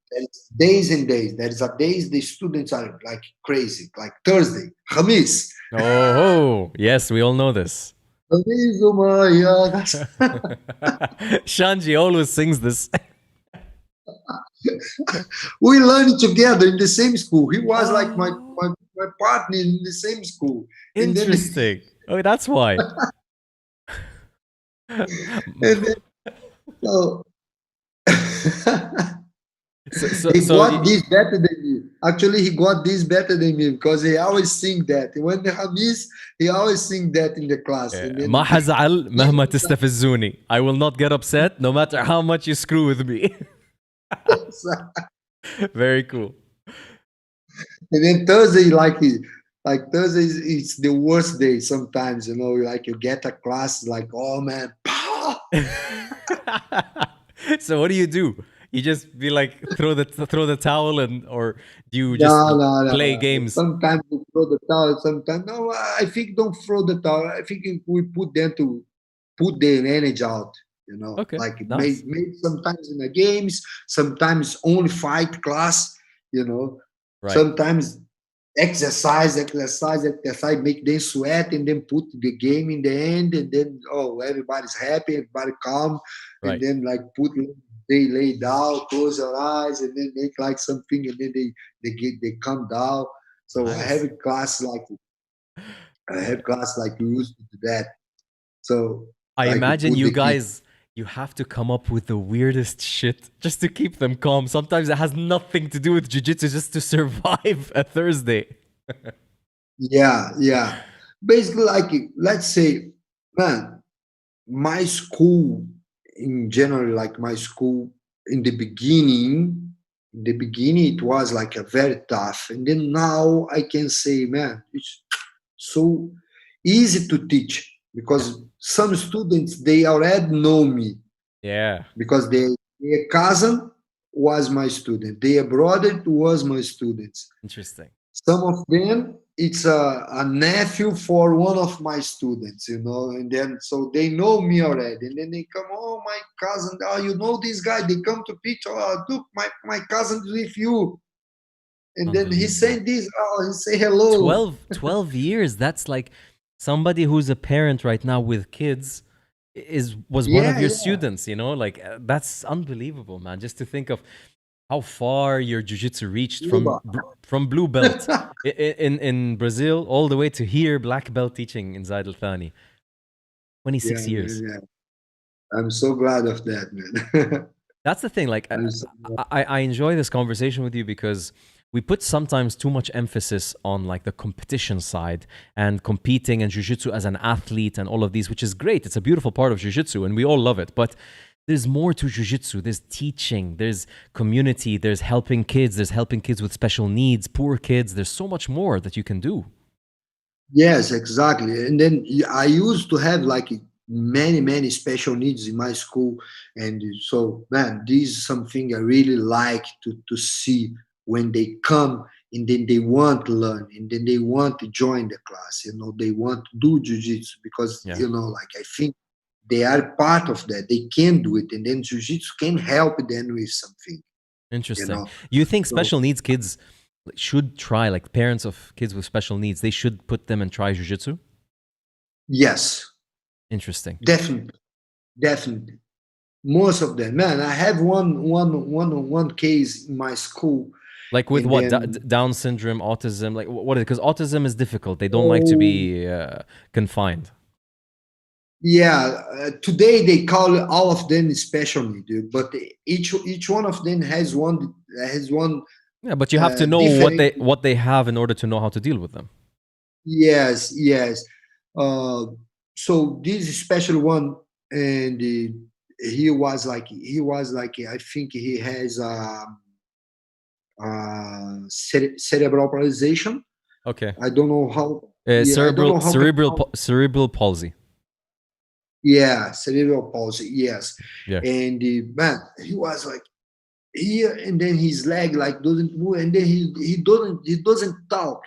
days and days. There is a days the students are like crazy, like Thursday, Khamis. Oh, yes, we all know this. Shanji always sings this. We learned together in the same school. He was like Oh, my partner in the same school. And then interesting. Oh, that's why. and then so So, so, he so got this better than me. Actually, he got this better than me because he always sing that. When the Hamis, he always sing that in the class. And ما then حزعل مهما تستفزوني. I will not get upset no matter how much you screw with me. Very cool. and then Thursday, like Thursday is the worst day sometimes, you know, like you get a class like, oh man, pow! So what do? You just be like throw the towel and or do you just No, no, no, play no. games? Sometimes we throw the towel, sometimes no. I think don't throw the towel. I think if we put them to put their energy out, you know, Okay, like nice. maybe sometimes in the games, sometimes only fight class, you know, Right. sometimes exercise, make them sweat and then put the game in the end and then oh everybody's happy, everybody calm, and Right. then like put they lay down, close their eyes and then make like something and then they come down. So Nice. I have class like we used to do that. So I like we imagine put you the kid. guys, you have to come up with the weirdest shit just to keep them calm. Sometimes it has nothing to do with jiu-jitsu, just to survive a Thursday. Yeah, yeah. Basically, like let's say, man, my school in general, like my school in the beginning it was like a very tough, and then now I can say, man, it's so easy to teach because some students they already know me Yeah. because their cousin was my student, their brother was my student. Interesting. Some of them, it's a nephew for one of my students, you know, and then so they know me already. And then they come, oh, my cousin, oh, you know this guy, they come to pitch, oh, look, my cousin's with you. And then he Unbelievable. said this, oh, he say hello. 12 years. That's like somebody who's a parent right now with kids was one of Yeah, your yeah. students, you know? Like that's unbelievable, man. Just to think of how far your jiu-jitsu reached Cuba. from blue belt in Brazil all the way to here black belt teaching in Zaid al-Thani. Yeah, 26 man, years. yeah. I'm so glad of that, man. That's the thing. Like, I'm so I enjoy this conversation with you because we put sometimes too much emphasis on like the competition side and competing and jiu-jitsu as an athlete and all of these, which is great. It's a beautiful part of jiu-jitsu and we all love it. But there's more to jiu-jitsu. There's teaching, there's community, there's helping kids, with special needs, poor kids. There's so much more that you can do. Yes, exactly. And then I used to have like many special needs in my school, and so man, this is something I really like to see when they come and then they want to learn and then they want to join the class. You know, they want to do jujitsu because Yeah. you know, like I think they are part of that. They can do it, and then jujitsu can help them with something. You Interesting. know, You think so special needs kids should try, like parents of kids with special needs, they should put them and try jiu-jitsu? yes, Interesting. definitely, definitely. Most of them, man. I have one case in my school, Like with and what? then Down syndrome, autism? Like what is it? Because autism is difficult. They don't like to oh be confined. yeah, today they call all of them special need, but each one of them has one Yeah, but you have to know different. what they have in order to know how to deal with them. Yes, yes. Uh, so this special one, and he was like I think he has cerebral paralyzation. Okay. I don't know how. Yeah, I don't know how can. Cerebral palsy. Yeah, cerebral palsy. Yes, Yeah. and man, he was like here, and then his leg like doesn't move, and then he doesn't talk.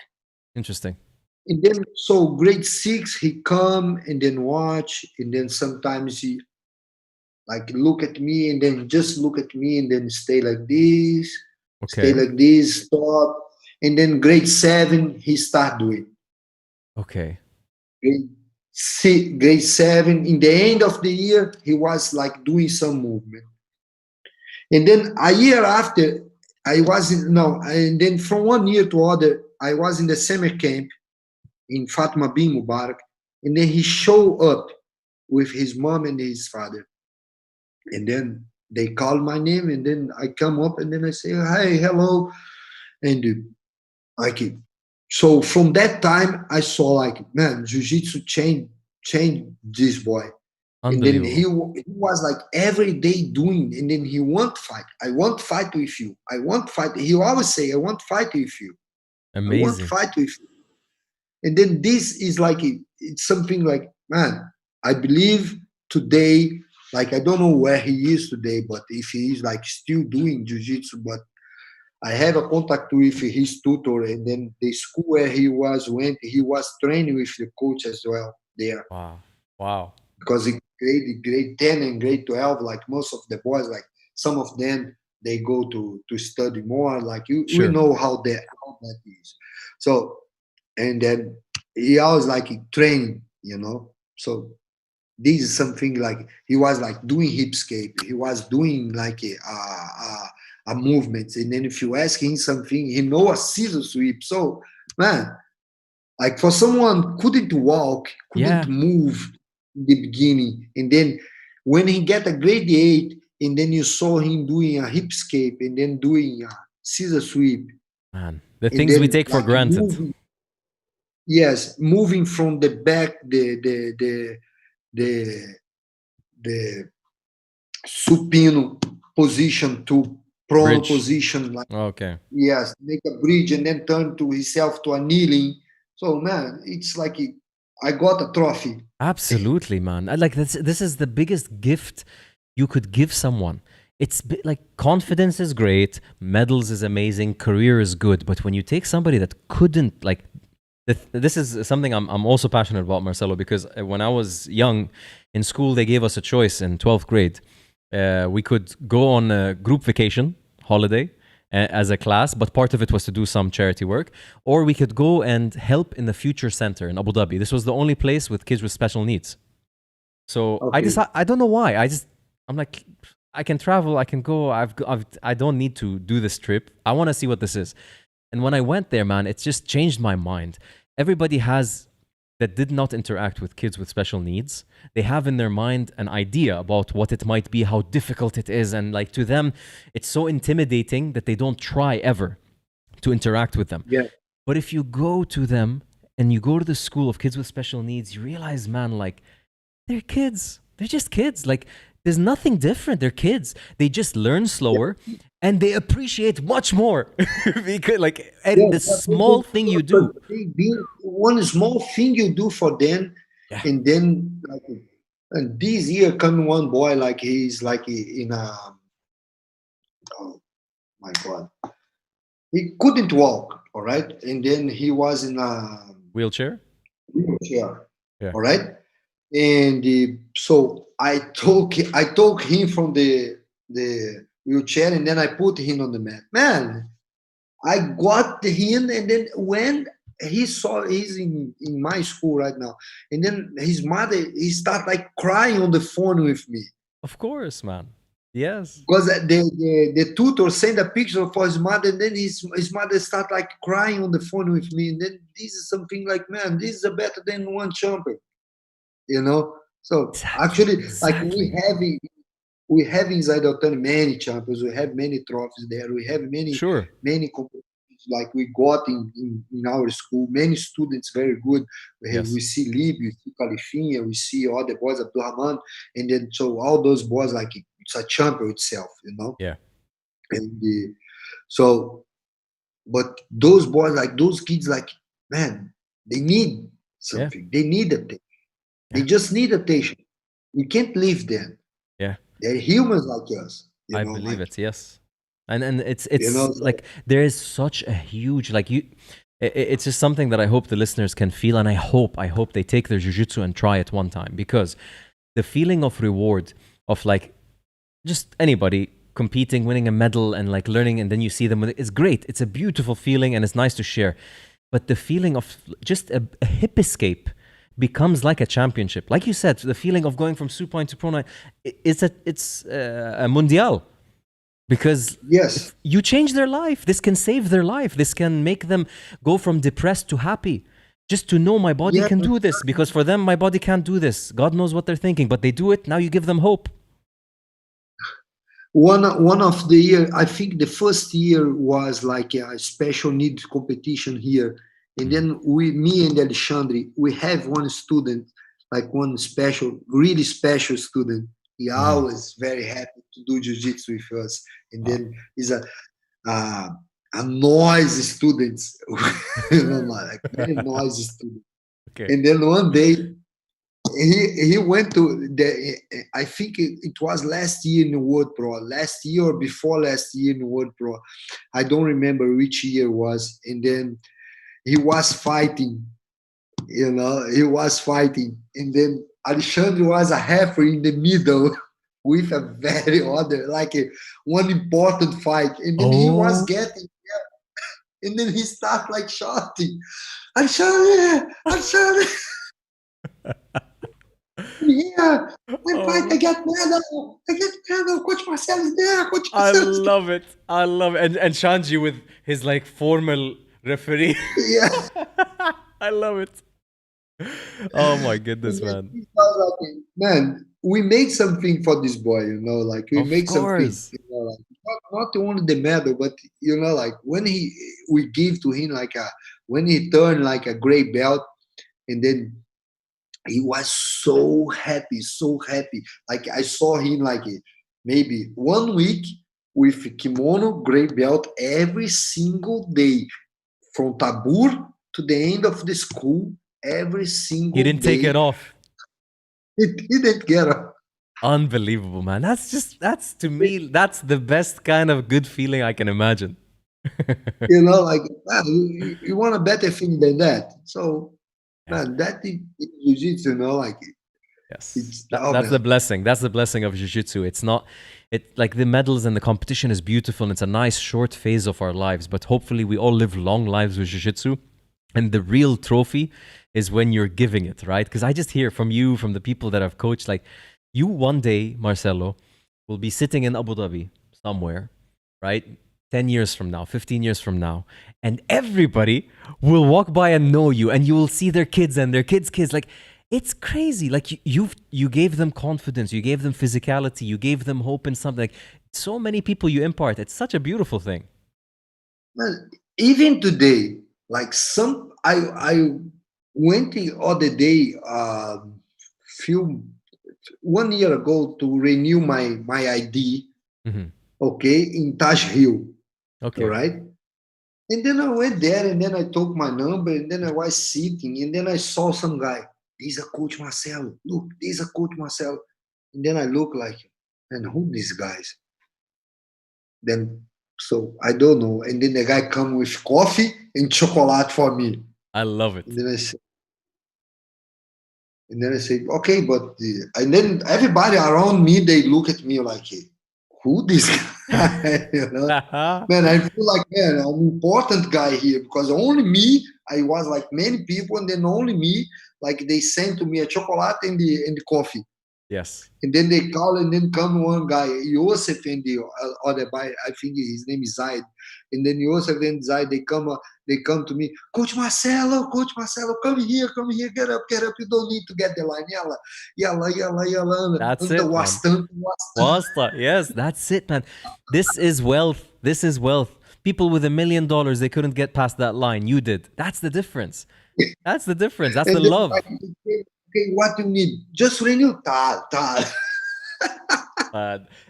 Interesting. And then so grade 6, he come and then watch, and then sometimes he like look at me, and then just look at me, and then stay Okay. like this, stop, and then grade 7 he start doing. Okay. Grade 7, in the end of the year, he was like doing some movement. And then a year after, I was in, no, and then from 1 year to other, I was in the summer camp in Fatma bin Mubarak, and then he showed up with his mom and his father. And then they called my name, and then I come up, and then I say, "Hey, hello," and like it. So from that time, I saw like, man, jiu-jitsu changed this boy. And then Unbelievable. he was like every day doing, and then he want fight. I want fight with you. I want fight. He always say, I want fight with you. I want Amazing. fight with you. And then this is like it's something like, man, I believe today, like I don't know where he is today, but if he is like still doing jiu-jitsu, but I have a contact with his tutor, and then the school where he was training with the coach as well there, Wow. Wow. because in grade 10 and grade 12, like most of the boys, like some of them, they go to study more. Like we Sure. know how that is. So, and then he always like training, So this is something like he was like doing hipscape. He was doing like a movement, and then if you ask him something, he know a scissor sweep. So, man, like for someone couldn't walk, couldn't Yeah, move in the beginning, and then when he get a grade 8, and then you saw him doing a hipscape, and then doing a scissor sweep, man. The and things we then take for like granted. moving, yes, moving from the back, the the supino position to prone Bridge. position, like, Okay. yes, make a bridge and then turn to himself to a kneeling. So, man, it's like I got a trophy. Absolutely, man. Like this is the biggest gift you could give someone. Like confidence is great, medals is amazing, career is good, but when you take somebody that couldn't like this is something I'm also passionate about, Marcelo, because when I was young in school, they gave us a choice in 12th grade. We could go on a group vacation holiday as a class, but part of it was to do some charity work, or we could go and help in the Future Center in Abu Dhabi. This was the only place with kids with special needs. So Okay. I don't know why. I'm like, I can travel, I can go. I don't need to do this trip. I want to see what this is. And when I went there, man, it's just changed my mind. Everybody has that did not interact with kids with special needs. They have in their mind an idea about what it might be, how difficult it is, and like to them, it's so intimidating that they don't try ever to interact with them. Yeah. But if you go to them and you go to the school of kids with special needs, you realize, man, like they're kids. They're just kids. Like there's nothing different. They're kids. They just learn slower and they appreciate much more because like Yeah, the small thing you but do. one small thing you do for them, Yeah. and then like, and this year come one boy like he's like in a, oh my god, he couldn't walk, all right, and then he was in a Wheelchair? wheelchair, Yeah. all right, and so I took him from the wheelchair, and then I put him on the mat. Man, I got him, and then when he's in my school right now, and then his mother, he start like crying on the phone with me, Of course, man. Yes. because the tutor sent a picture for his mother, and then his mother start like crying on the phone with me, and then this is something like, man, this is a better than one champion, you know. So Exactly. actually, like Exactly. we have inside Altani many champions. We have many trophies there. We have Sure. many competitions like we got in our school. Many students very good. We Yes. see Lib, we see Califinha, we see all the boys at Abdurrahman, and then so all those boys like it's a champion itself, Yeah. And so, but those boys like those kids like, man, they need Yeah. something. They need attention. They Yeah. just need attention. We can't leave them. Yeah. They're humans like us, I believe like, it. Yes. And it's so like there is such a huge like it's just something that I hope the listeners can feel, and I hope they take their jiu-jitsu and try it one time, because the feeling of reward of like just anybody competing, winning a medal, and like learning, and then you see them with it, it's great. It's a beautiful feeling, and it's nice to share. But the feeling of just a hip escape becomes like a championship. Like you said, the feeling of going from supine to prone, it's a mundial. Because Yes. if you change their life, this can save their life. This can make them go from depressed to happy. Just to know my body Yeah. can do this, because for them, my body can't do this. God knows what they're thinking, but they do it. Now you give them hope. One of the year, I think the first year was like a special needs competition here, and then me and Alexandre, we have one student, like one special, really special student. He always very happy to do jiu-jitsu with us, and Wow. then he's uh, a noisy student, you know, like very noisy student. Okay. And then one day he went to the, I think it was last year in the World Pro, last year or before last year in the World Pro. I don't remember which year it was. And then he was fighting, you know, he was fighting. And then Alexandre was a referee in the middle with a very other, like one important fight. And then he was getting, and then he started like shouting, Alexandre, Alexandre. Yeah, when fight, I get medal. I get medal. Coach Marcelo is there. Coach I Marcelo is there. love it. I love it. And Shanji with his like formal referee. Yeah. I love it. Oh my goodness, man. Man, we made something for this boy, you know, like we Of make something, course. you know, like not only the medal, but you know, like when we give to him like when he turned like a gray belt, and then he was so happy, so happy. Like I saw him like maybe 1 week with kimono, gray belt every single day, from tabur to the end of the school, every single He didn't day. take it off. He didn't get up. Unbelievable, man. That's to me, that's the best kind of good feeling I can imagine. You know, like man, you want a better thing than that. So man, that is jiu-jitsu, you know, like Yes. it's That's the blessing. That's the blessing of jiu-jitsu. It's not like the medals and the competition is beautiful and it's a nice short phase of our lives, but hopefully we all live long lives with jiu-jitsu. And the real trophy is when you're giving it, right? Because I just hear from you, from the people that I've coached, like you one day, Marcelo, will be sitting in Abu Dhabi somewhere, right? 10 years from now, 15 years from now, and everybody will walk by and know you, and you will see their kids and their kids' kids. Like, it's crazy. Like you gave them confidence, you gave them physicality, you gave them hope in something. Like so many people you impart. It's such a beautiful thing. man, even today, like I went the other day, few 1 year ago to renew my ID, okay, in Taj Hill, Okay. all right. And then I went there, and then I took my number, and then I was sitting, and then I saw some guy. There's a Coach Marcelo. Look, there's a Coach Marcelo. And then I look like, and who these guys? Then, so I don't know. And then the guy come with coffee and chocolate for me. I love it. And then I say, okay, but and then everybody around me, they look at me like, who this guy? You know? Man, I feel like, man, I'm an important guy here, because only me, I was like many people, and then only me, like they sent to me a chocolate and the coffee. Yes. And then they call, and then come one guy, Yosef, and the other guy, I think his name is Zaid. And then Yosef and Zaid, they come to me, Coach Marcelo, come here, get up, you don't need to get the line. Yalla. That's it, man. Wasta. Yes, that's it, man. This is wealth. People with $1 million, they couldn't get past that line. You did. That's the difference. That's the difference. That's the love. Okay, what you need? Just renew tal.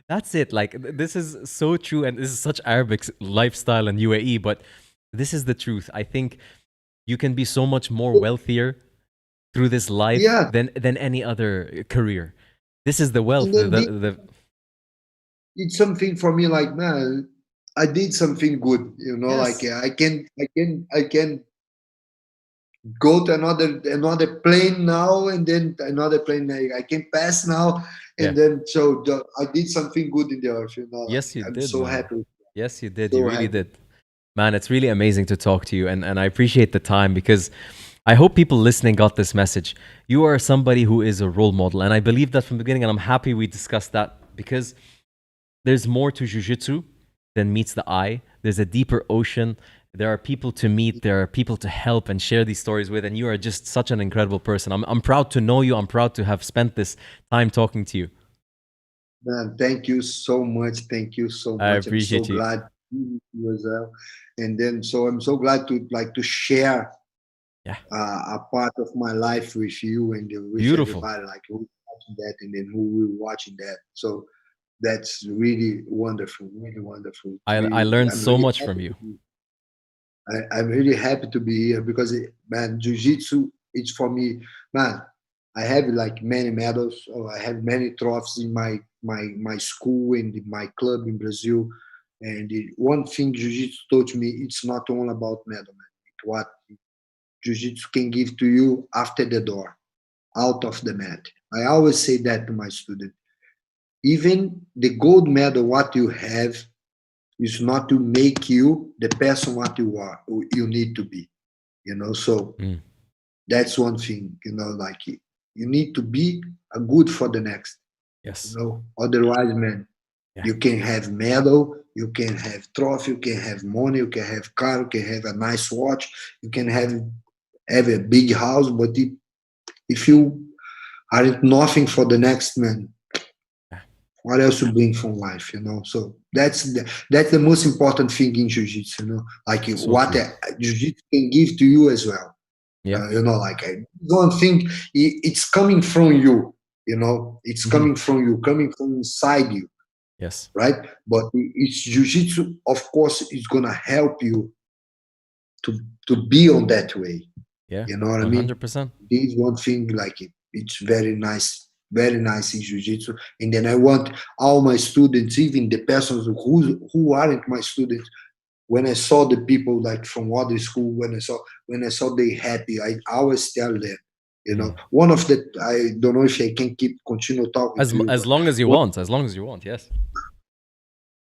That's it. Like, this is so true, and this is such Arabic lifestyle in UAE, but this is the truth. I think you can be so much more wealthier through this life than any other career. This is the wealth. It's something for me, like, man, I did something good, you know, Yes. like I can go to another plane now, and then another plane I can pass now, and then so I did something good in the earth, you know. Like, yes, you I'm did. so Man. happy. Yes, you did. So You really happy. did. Man, it's really amazing to talk to you, and I appreciate the time, because I hope people listening got this message. You are somebody who is a role model, and I believe that from the beginning, and I'm happy we discussed that, because there's more to jiu-jitsu than meets the eye. There's a deeper ocean. There are people to meet. There are people to help and share these stories with. And you are just such an incredible person. I'm proud to know you. I'm proud to have spent this time talking to you. Man, thank you so much. Thank you so I much. I'm so appreciate you. glad you as well. And then, so I'm so glad to share a part of my life with you and with Beautiful. everybody, like who's watching that and then who will watching that. So that's really wonderful, really wonderful. I learned I'm so really much happy from you. I'm really happy to be here because, man, jiu-jitsu, it's for me, man. I have like many medals, or I have many trophies in my school and in my club in Brazil. And one thing jiu-jitsu taught me, it's not all about medal, man. It's what jiu-jitsu can give to you after the door, out of the mat. I always say that to my student. Even the gold medal, what you have, is not to make you the person what you are, you need to be. So that's one thing. Like you need to be a good for the next. Yes. Otherwise, man, you can have medal, you can have trophy, you can have money, you can have car, you can have a nice watch, you can have a big house, but if you aren't nothing for the next man, what else you bring from life? So that's the most important thing in jiu-jitsu. Like So what jiu-jitsu can give to you as well. Like one thing, it's coming from you. It's coming from you, coming from inside you. Yes. Right. But it's jiu-jitsu, of course, is gonna help you to be on that way. Yeah. You know what 100%. I mean? This one thing, like it's very nice in jiu-jitsu. And then I want all my students, even the persons who aren't my students, when I saw the people like from other school, when I saw they happy, I always tell them, one of the, I don't know if I can continue talking to you. As long as you want, yes.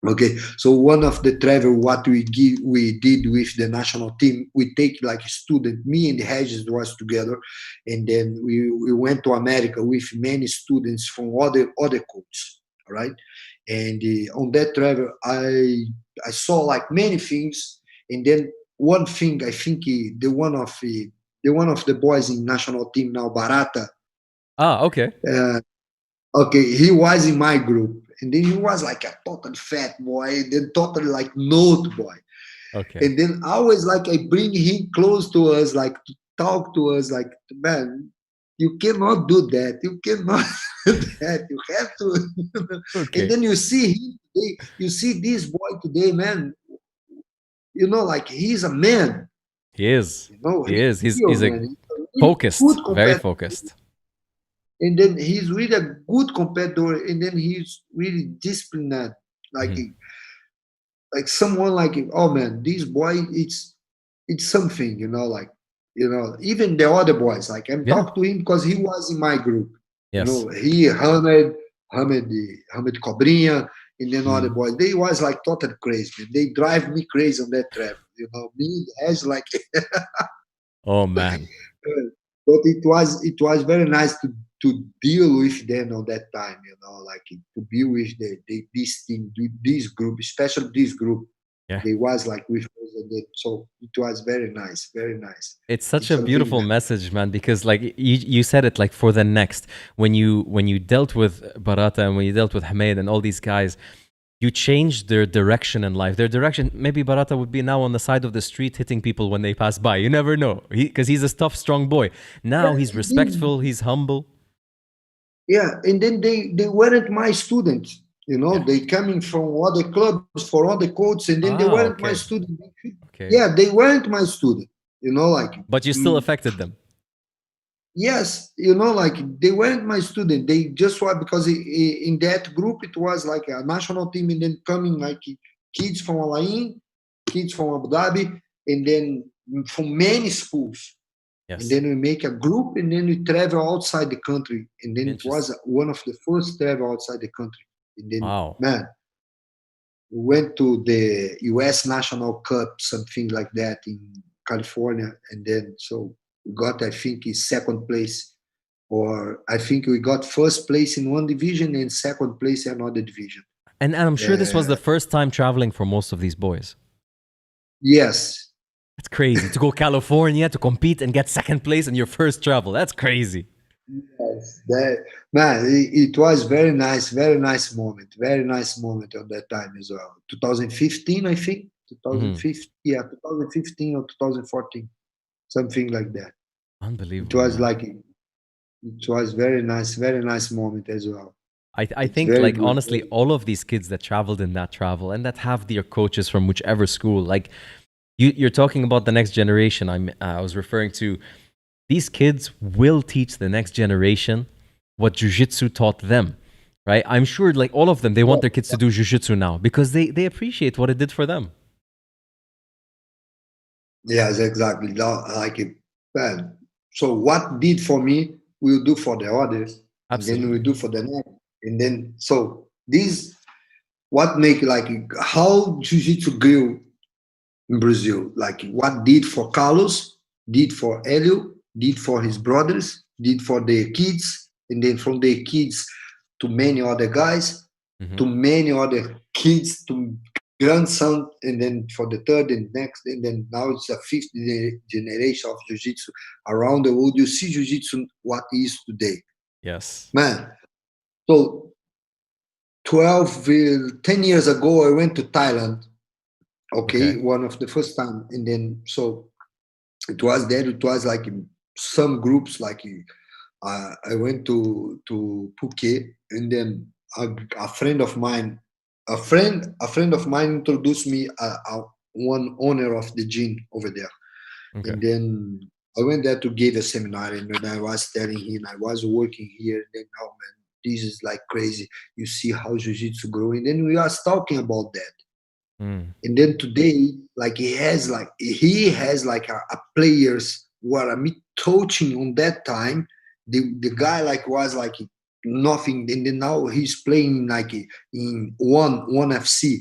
Okay, so one of the travel what we did with the national team, we take like a student, me and Regis was together, and then we went to America with many students from other coaches, right? And on that travel, I saw like many things, and then one thing I think the one of the boys in national team now, Barata. Okay. Okay, he was in my group, and then he was like a total fat boy, and then totally like note boy. Okay. And then always like I bring him close to us, like to talk to us, like, man, you cannot do that. You cannot do that. You have to. Okay. And then you see him today, you see this boy today, man. Like he's a man. He is. He is. He's man. Focused, very focused. And then he's really a good competitor, and then he's really disciplined, like someone like, oh man, this boy, it's something, even the other boys, like I'm talking to him because he was in my group. Yes. He Hamid Cobrinha, and then other boys, they was like total crazy, man. They drive me crazy on that travel, me as like oh man. But it was very nice to deal with them on that time, like to be with this team, this group, especially this group. Yeah. They was like with us, and so it was very nice, very nice. It's such a beautiful message, man, because like you said it, like for the next, when you dealt with Barata and when you dealt with Hamed and all these guys, you changed their direction in life. Their direction, maybe Barata would be now on the side of the street hitting people when they pass by. You never know, because he's a tough, strong boy. Now he's respectful, he's humble. Yeah, and then they weren't my students. They coming from other clubs for other coaches, and then they weren't my student. Okay. Yeah, they weren't my student. Like. But you still affected them. Yes, like they weren't my student. They just were, because in that group it was like a national team, and then coming like kids from Al Ain, kids from Abu Dhabi, and then from many schools. Yes. And then we make a group, and then we travel outside the country. And then it was one of the first travel outside the country. And then, man, we went to the U.S. National Cup, something like that in California. And then, so we got, I think, second place, or I think we got first place in one division and second place in another division. And I'm sure this was Uh, the first time traveling for most of these boys. yes, That's crazy. To go California to compete and get second place in your first travel. That's crazy. yes, that man, it was very nice moment, very nice moment at that time as well. 2015, I think, Hmm. 2015, yeah, 2015 or 2014, something like that. It Unbelievable, was man. like it was very nice moment as well. I It's think, very like, good. honestly, all of these kids that traveled in that travel and that have their coaches from whichever school, like, you're talking about the next generation. I was referring to these kids will teach the next generation what jiu-jitsu taught them, right? I'm sure, like, all of them, they want Yeah, their kids to do jiu-jitsu now because they appreciate what it did for them. yes, exactly. Like it, man. So what did for me, we'll do for the others, and then we Absolutely. do for the next, and then so this what make like how jiu-jitsu grew in Brazil. Like what did for Carlos, did for Helio, did for his brothers, did for their kids, and then from their kids to many other guys, Hmm. to many other kids, to grandson, and then for the third and next, and then now it's a fifth generation of jiu-jitsu around the world. You see jiu-jitsu what is today, Yes. man. So 10 years ago, I went to Thailand. Okay, Okay. one of the first time, and then so it was there. It was like some groups. Like I went to Phuket, and then a friend of mine, a friend of mine introduced me one owner of the gym over there, Okay. and then I went there to give a seminar, and when I was telling him I was working here, and then oh man, this is like crazy. You see how jiu-jitsu growing, and we was talking about that. Mm. And then today, like he has like a players where me coaching on that time. The guy like was like nothing, and then now he's playing like in one FC.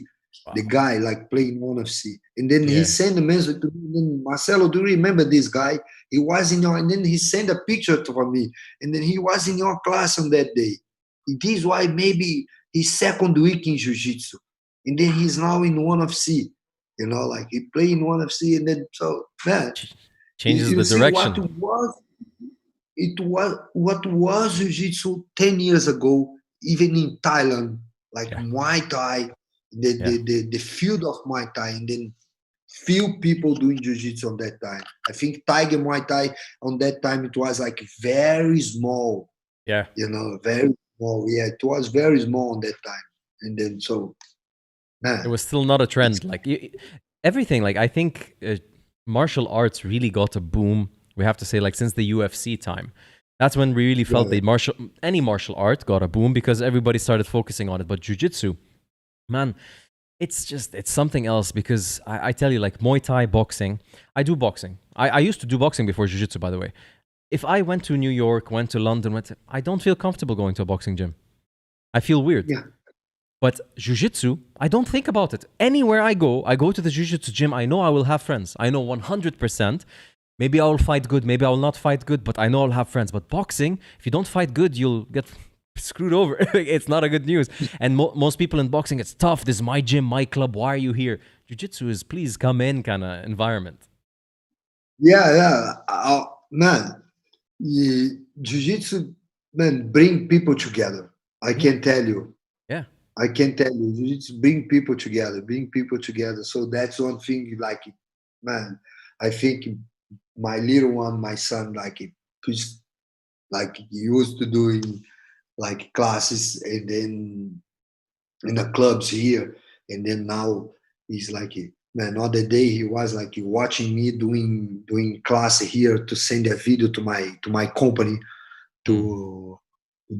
The Wow. guy like playing one FC, and then he Yeah. sent a message to me. And then, Marcelo, do you remember this guy? He was in your, and then he sent a picture for me, and then he was in your class on that day. This is why maybe his second week in jiu-jitsu, and then he's now in one of C. Like he played in one of C, and then so man, Ch- you, changes you the see direction. what was jiu-jitsu 10 years ago, even in Thailand, like Yeah. Muay Thai, the Yeah. the the, the field of Muay Thai, and then few people doing jiu-jitsu on that time. I think Tiger Muay Thai on that time it was like very small, Yeah. very small. Yeah, it was very small on that time, and then so It man, was still not a it's trend. Like, everything, like, I think martial arts really got a boom. We have to say, like, since the UFC time. That's when we really felt yeah, the any martial art got a boom because everybody started focusing on it. But jujitsu, man, it's something else because I tell you, like, Muay Thai, boxing. I do boxing. I used to do boxing before jiu-jitsu, by the way. If I went to New York, went to London, I don't feel comfortable going to a boxing gym. I feel weird. yeah. But jiu-jitsu, I don't think about it. Anywhere I go to the jiu-jitsu gym, I know I will have friends. I know 100%. Maybe I will fight good, maybe I will not fight good, but I know I'll have friends. But boxing, if you don't fight good, you'll get screwed over. It's not a good news. And most people in boxing, it's tough. This is my gym, my club. Why are you here? Jiu-jitsu is please come in kind of environment. Yeah, yeah. Man, jiu-jitsu, man, bring people together. I Mm, can tell you. yeah. I can tell you. Jiu-jitsu bring people together, bring people together. So that's one thing, like, man, I think my little one, my son, like, he's like he used to doing like classes and then in the clubs here. And then now he's like, man, other day he was like watching me doing class here to send a video to my company, Mm. to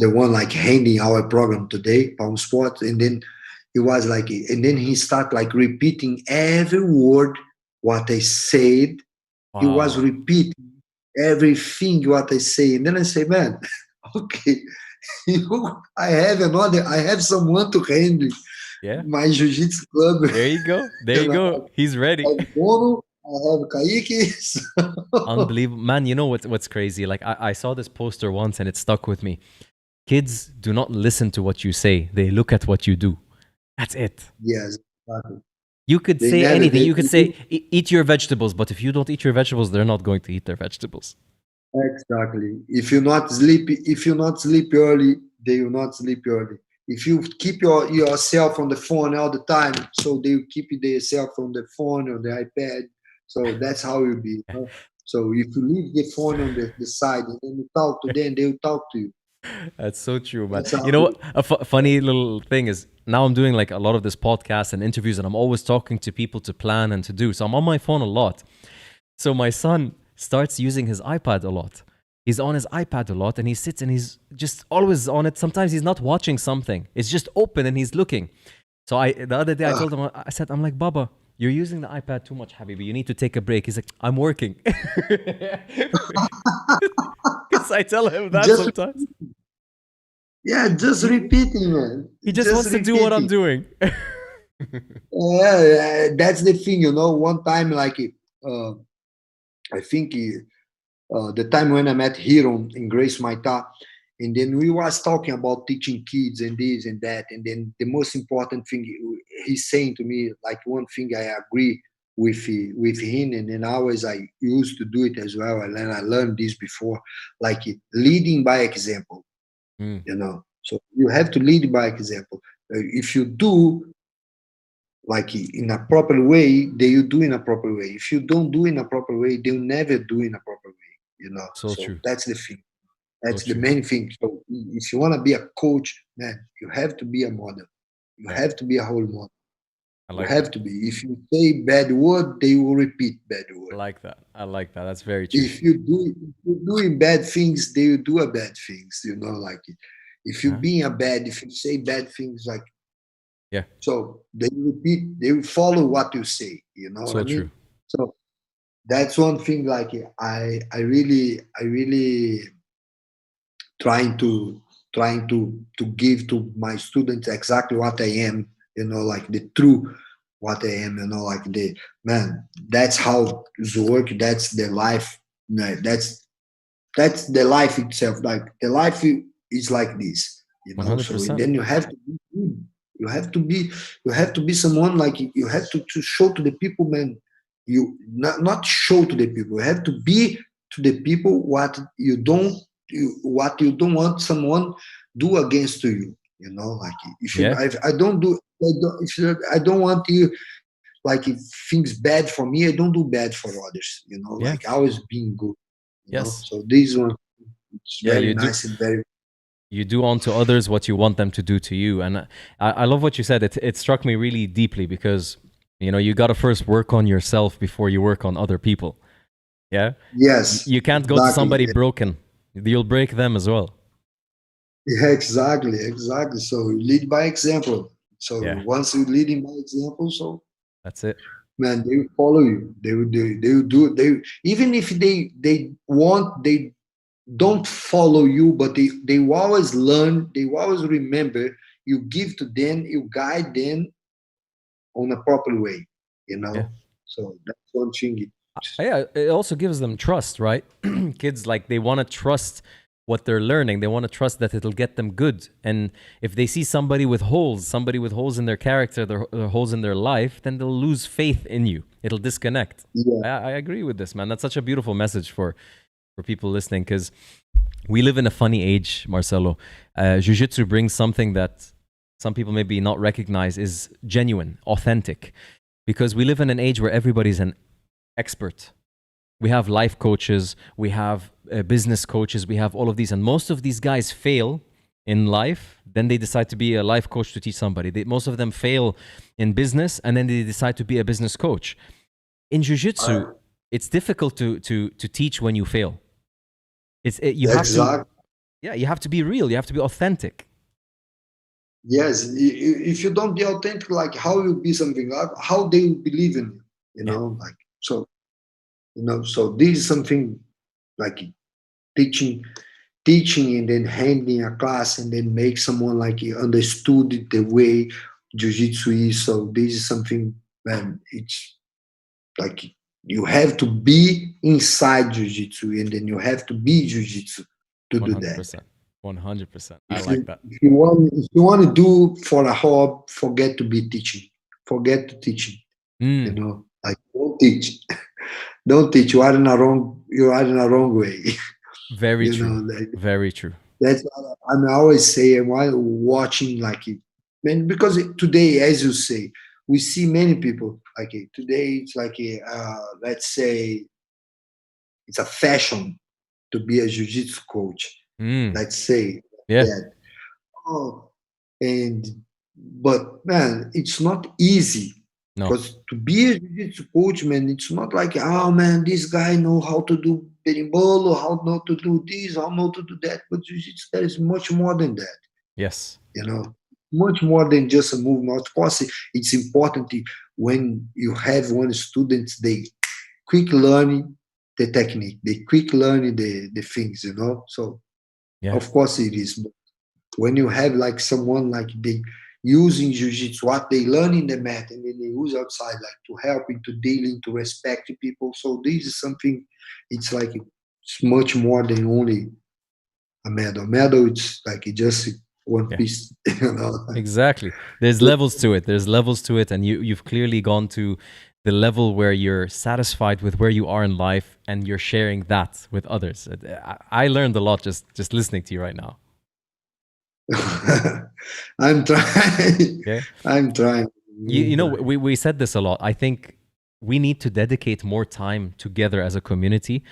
the one like handing our program today, Palms Sports. And then he was like, and then he start like repeating every word what I said. He was Wow. repeating everything what I say. And then I say, man, okay, I have someone to handle Yeah. my jiu-jitsu club. There you go. There you go. He's I ready. have Bono, I have Kaique. So, Unbelievable. Man, you know what's crazy? Like, I saw this poster once and it stuck with me. Kids do not listen to what you say, they look at what you do. That's it. Yes, exactly. You could They say never. anything. They, You could say, eat your vegetables, but if you don't eat your vegetables, they're not going to eat their vegetables. exactly. If you not sleep early, they will not sleep early. If you keep yourself on the phone all the time, so they will keep themselves on the phone or the iPad. So that's how it will be. You know? So if you leave the phone on the side and then you talk to them, they will talk to you. That's so true, man. That's how You know what? A funny little thing is now I'm doing like a lot of this podcast and interviews, and I'm always talking to people to plan and to do. So I'm on my phone a lot. So my son starts using his iPad a lot. He's on his iPad a lot and he sits and he's just always on it. Sometimes he's not watching something. It's just open and he's looking. So the other day I told him, I said, I'm like, Baba, you're using the iPad too much, Habibi. You need to take a break. He's like, I'm working. Because I tell him that just sometimes. yeah, just repeating, man. He just wants to do what I'm doing. Yeah, that's the thing, you know. One time, like, I think the time when I met Hiro in Grace Maita, and then we was talking about teaching kids and this and that, and then the most important thing he's saying to me, like one thing I agree with him, and then always I used to do it as well, and then I learned this before, like leading by example, Mm. you know. So you have to lead by example. If you do like in a proper way, they will do in a proper way. If you don't do in a proper way, they'll never do in a proper way, you know. So So true. that's the thing. So That's the true. main thing. So if you want to be a coach, man, you have to be a model. You Yeah. have to be a role model. I You like have that. to be. If you say bad word, they will repeat bad I word. like that. I like that. That's very true. If you're doing bad things, they will do a bad things. You know, like if you Uh-huh. being a bad, if you say bad things, like Yeah. so they repeat, they will follow what you say. You know what I So true. mean? So that's one thing. Like I really trying to give to my students exactly what I am, you know, like the true what I am, you know, like the man. That's how it's work. That's the life. No, that's the life itself. Like the life is like this, you know. So and 100%. then you have to be good. You have to be you have to be someone like you have to show to the people, man. You not show to the people. You have to be to the people what you don't want someone do against to you. You know, like if you Yeah. I don't do I don't want you like if things bad for me, I don't do bad for others. You know, Yeah. like always being good. You know, Yes. so this one it's Yeah, very you do. nice and very You do unto others what you want them to do to you. And I love what you said. It struck me really deeply because, you know, you got to first work on yourself before you work on other people. Yeah. yes, You can't go to exactly. somebody broken. You'll break them as well. Yeah, exactly. So lead by example. So Yeah. once you leading by example, so That's it. man, they will follow you. They will do they even if they don't follow you, but they will always learn, they will always remember. You give to them, you guide them on a proper way, you Yeah. know. So that's one thing. Yeah, it also gives them trust, right? Kids, like, they want to trust what they're learning. They want to trust that it'll get them good. And if they see somebody with holes in their character, holes in their life, then they'll lose faith in you. It'll disconnect. Yeah. I agree with this, man. That's such a beautiful message for people listening, because we live in a funny age, Marcelo. Jiu-Jitsu brings something that some people maybe not recognize is genuine, authentic, because we live in an age where everybody's an expert. We have life coaches, we have business coaches, we have all of these, and most of these guys fail in life. Then they decide to be a life coach to teach somebody. Most of them fail in business, and then they decide to be a business coach. In jiu-jitsu, it's difficult to teach when you fail. You have to, Exactly. yeah, you have to be real. You have to be authentic. Yes. If you don't be authentic, like how you be something, like how they will believe in you, you Yeah, know, like so. You know, so this is something like teaching, teaching, and then handling a class, and then make someone like you understood it the way jiu-jitsu is. So this is something, man. It's like you have to be inside jiu-jitsu, and then you have to be jiu-jitsu to do that. 100%. 100%. I like that. If you want to do for a hobby, forget to be teaching. Forget to teaching. You Mm, know, like don't teach. Don't teach. You are in a wrong. You are in a wrong way. very You true. know. Very true. That's what I always say. And while watching, like it, man, because today, as you say, we see many people like it. Today, it's like a let's say it's a fashion to be a jiu-jitsu coach. Mm, Let's say yeah. that. Oh, and but man, it's not easy No. because to be a jiu-jitsu coach, man, it's not like oh man, this guy know how to do berimbolo, how not to do this, how not to do that. But jiu-jitsu there is much more than that, Yes. you know, much more than just a movement. Of course, it's important when you have one student, they quick learning the technique, they quick learning the things, you know. So Yeah. of course it is when you have like someone like they using jiu-jitsu what they learn in the mat and then they use outside like to help into dealing to respect people, so this is something, it's like it's much more than only a medal, it's like it just one Yeah. piece. You know. Exactly. There's levels to it. There's levels to it, and you've clearly gone to the level where you're satisfied with where you are in life, and you're sharing that with others. I learned a lot just listening to you right now. I'm trying. Okay. I'm trying. You know, we said this a lot. I think we need to dedicate more time together as a community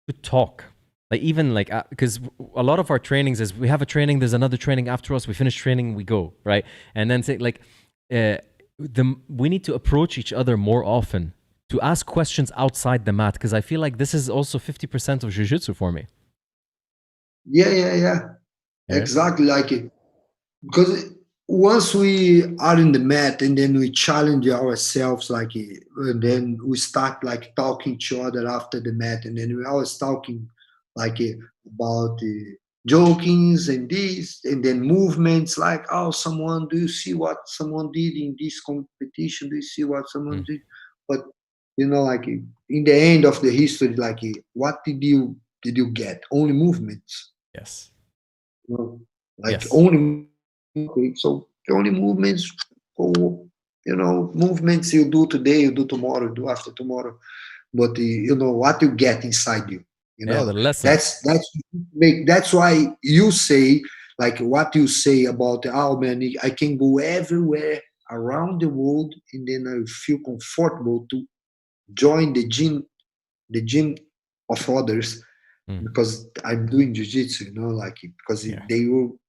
to talk. Like even like because a lot of our trainings is we have a training, there's another training after us, we finish training, we go, right? And then say like we need to approach each other more often to ask questions outside the mat, because I feel like this is also 50% of jiu-jitsu for me. Yeah. Yeah. Exactly like it. Because once we are in the mat and then we challenge ourselves like and then we start like talking to each other after the mat and then we always talking like about the jokings and this and then movements like oh someone do you see what someone did in this competition, do you see what someone Mm. did, but you know like in the end of the history like what did you get only movements, Yes. you know, like Yes. only. Okay, so the only movements, oh, movements you do today, you do tomorrow, you do after tomorrow. But you know what you get inside you. You Yeah, the know lessons. that's why you say like what you say about oh man, I can go everywhere around the world and then I feel comfortable to join the gym of others Mm. because I'm doing jiu-jitsu, you know, like because Yeah. they will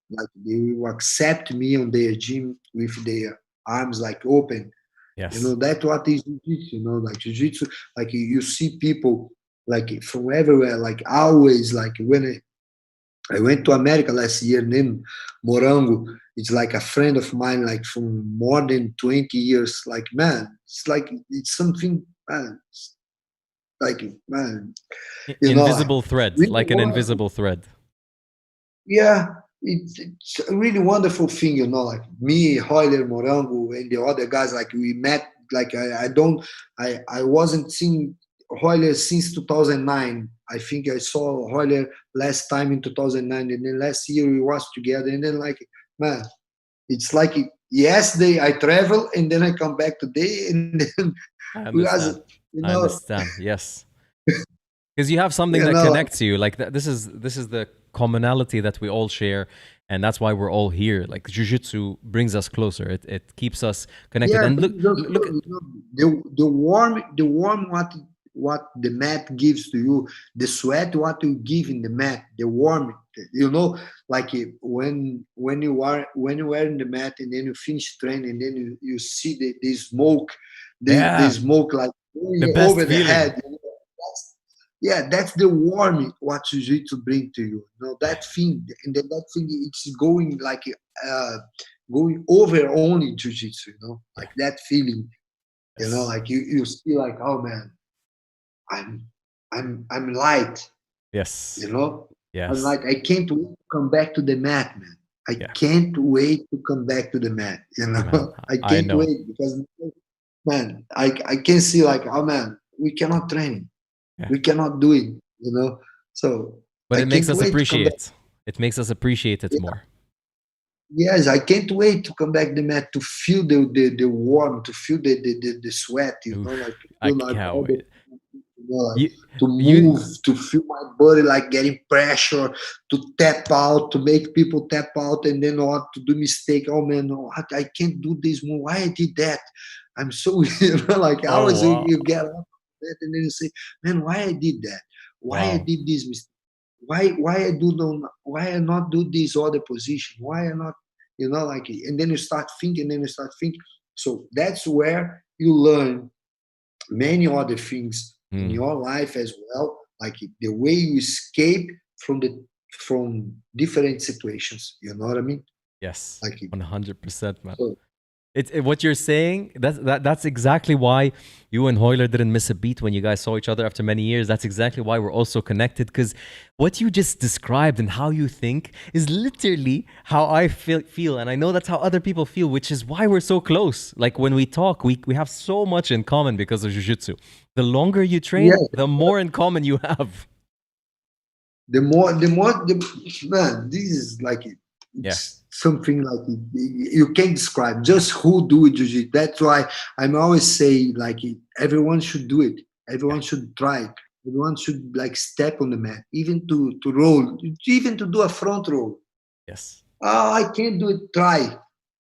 accept me on their gym with their arms like open. You know, Yes. that's what is jiu-jitsu, you know, like jiu-jitsu, like you see people like from everywhere, like always like when I went to America last year named Morango. It's like a friend of mine, like from more than 20 years. Like, man, it's like it's something man, it's like man, you know, like Invisible thread, really like an wonderful. invisible thread. Yeah, it's a really wonderful thing, you know. Like me, Royler, Morango, and the other guys, like we met. Like I wasn't seeing Royler since 2009. I think I saw Royler last time in 2009, and then last year we was together. And then like, man, it's like yesterday I travel, and then I come back today, and then I we was, understand. you I know, understand. Yes. Because you have something you that know, like, connects you. Like this is the commonality that we all share, and that's why we're all here. Like jiu-jitsu brings us closer. It keeps us connected. yeah, And look brings us look close. at You know, the warm what the mat gives to you, the sweat what you give in the mat, the warmth. You know, like when you are in the mat and then you finish training and then you see the smoke, the yeah, smoke like the going best over the feeling. head. You know, that's the warmth what jiu-jitsu bring to you. You know that thing, and then that thing it's going like uh going over only jiu-jitsu, you know, like Yeah. that feeling, you know, Yes. like you see like oh man, i'm I'm light, you Yes. know, I'm Yes. like I can't wait to come back to the mat, man. I Yeah. can't wait to come back to the mat, you Man, know. I I can't know. wait because man, I can see like oh man, we cannot train, Yeah. we cannot do it, you know. So But I it makes can't us wait to come back. appreciate. It makes us appreciate it more. Yes, I can't wait to come back the mat to feel the warm, to feel the sweat, Oof, like to I feel like can't all the, wait. like You, to you, move, to feel my body like getting pressure, to tap out, to make people tap out, and then what to do mistake. Oh man, no, I can't do this move. Why I did that? I'm so like I oh always wow, you get up and then you say, man, why I did that? Why I wow, did this mistake? Why I not do this other position? Why I not like and then you start thinking, so that's where you learn many other things in mm, your life as well, like the way you escape from different situations, you know what I mean, yes, like 100%, man. so What you're saying. That's exactly why you and Royler didn't miss a beat when you guys saw each other after many years. That's exactly why we're also connected. Because what you just described and how you think is literally how I feel, and I know that's how other people feel, which is why we're so close. Like when we talk, we have so much in common because of jiu-jitsu. The longer you train, yeah, the more in common you have. man, this is like Yeah. it's something like you can't describe just who do jiu-jitsu. That's why I'm always say like everyone should do it, Yeah. everyone should try it, everyone should like step on the mat, even to roll, even to do a front roll. Yes. Oh, I can't do it. Try,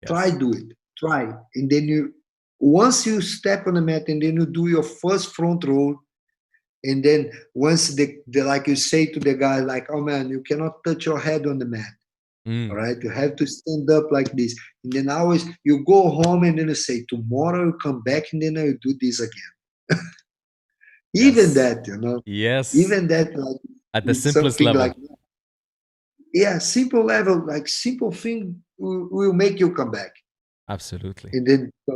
Yes. do it. Try. And then once you step on the mat and then you do your first front roll, and then once the like you say to the guy, like, oh man, you cannot touch your head on the mat. All Mm. right. You have to stand up like this. And then always you go home and then you say, tomorrow you come back and then I will do this again. Even Yes. that, Yes. even that, like, At the it's simplest something level. like, yeah, simple level, like simple thing will make you come back. Absolutely. And then so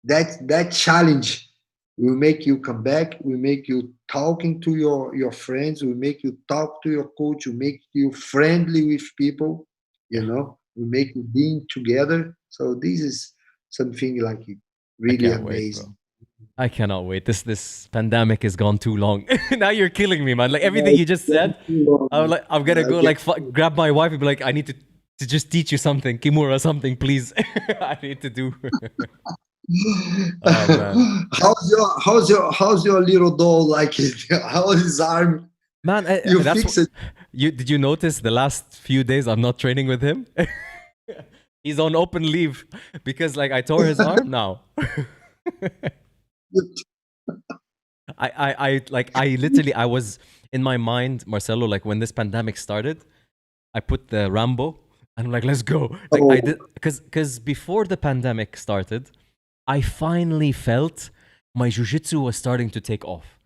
that challenge will make you come back, will make you talking to your friends, will make you talk to your coach, will make you friendly with people, Yeah. will make you being together. So this is something like I really can't wait, bro. amazing. I cannot wait. This pandemic has gone too long. Now you're killing me, man. Like everything you just said, I'm gonna go like grab my wife and be like, I need to just teach you something, Kimura, something, please. I need to do. Oh man, How's your little doll like it? How is his arm? man, You that's what fix it. you did. You notice the last few days I'm not training with him. He's on open leave because like I tore his arm now. I literally I was in my mind, Marcelo, like when this pandemic started, I put the Rambo and I'm like, let's go. Like I Oh, did because before the pandemic started, I finally felt my jiu-jitsu was starting to take off.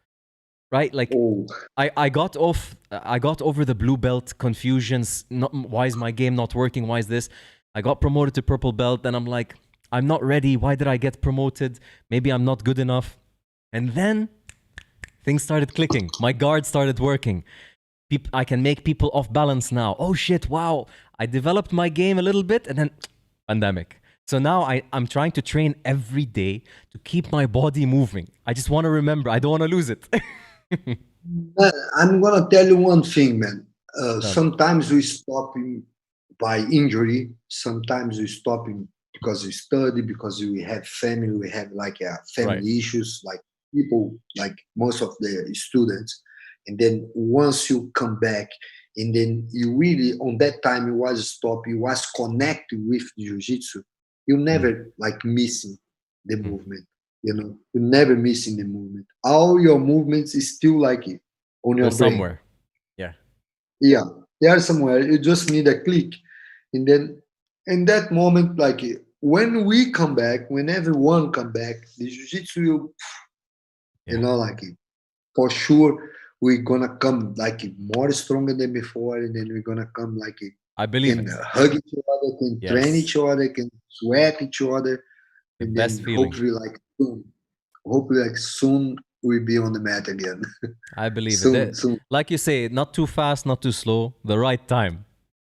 Right? Like oh, I got over the blue belt confusions. Not, why is my game not working? Why is this? I got promoted to purple belt, and I'm like, I'm not ready. Why did I get promoted? Maybe I'm not good enough. And then things started clicking. My guard started working. I can make people off balance now. Oh shit, wow. I developed my game a little bit and then pandemic. So now I'm trying to train every day to keep my body moving. I just want to remember. I don't want to lose it. I'm gonna tell you one thing, man. Done. Sometimes we stop him by injury. Sometimes we stop him because we study, because we have family, we have like Right. family issues, like people, like most of the students. And then once you come back, and then you really on that time you was stop, you was connected with jiu-jitsu. You Mm, never like missing the mm. movement. You're never missing the movement. All your movements is still like on They're your brain. somewhere. Yeah. Yeah, they are somewhere. You just need a click, and then in that moment, like when we come back, when everyone come back, the jiu-jitsu will, Yeah. like for sure, we're gonna come like more stronger than before, and then we're gonna come like I believe can it. hug each other, can train Yes. each other, can sweat each other, The and best then feeling. hopefully like soon we'll be on the mat again. I believe it. Soon, soon, Like you say, not too fast, not too slow. The right time.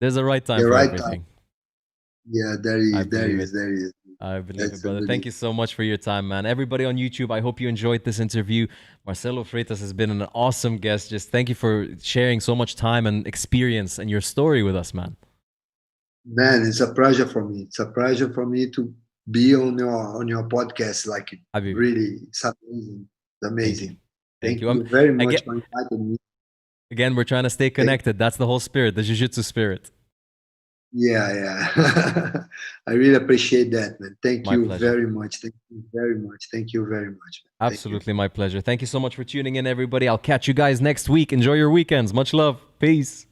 There's a right time the for right time. everything. Yeah, there I is, there believe is, it. there is. I believe it, That's brother. Thank you so much for your time, man. Everybody on YouTube, I hope you enjoyed this interview. Marcelo Freitas has been an awesome guest. Just thank you for sharing so much time and experience and your story with us, man. Man, it's a pleasure for me. It's a pleasure for me to be on your podcast. Like Habibi, really, it's amazing. It's thank you. amazing. Thank Thank you. you very much Again, for inviting me. again, we're trying to stay connected. That's the whole spirit, the jiu-jitsu spirit. Yeah, yeah. I really appreciate that, man. Thank My you pleasure. very much. Thank you very much. Thank you very much. Man. Thank you. Absolutely my pleasure. Thank you so much for tuning in, everybody. I'll catch you guys next week. Enjoy your weekends. Much love. Peace.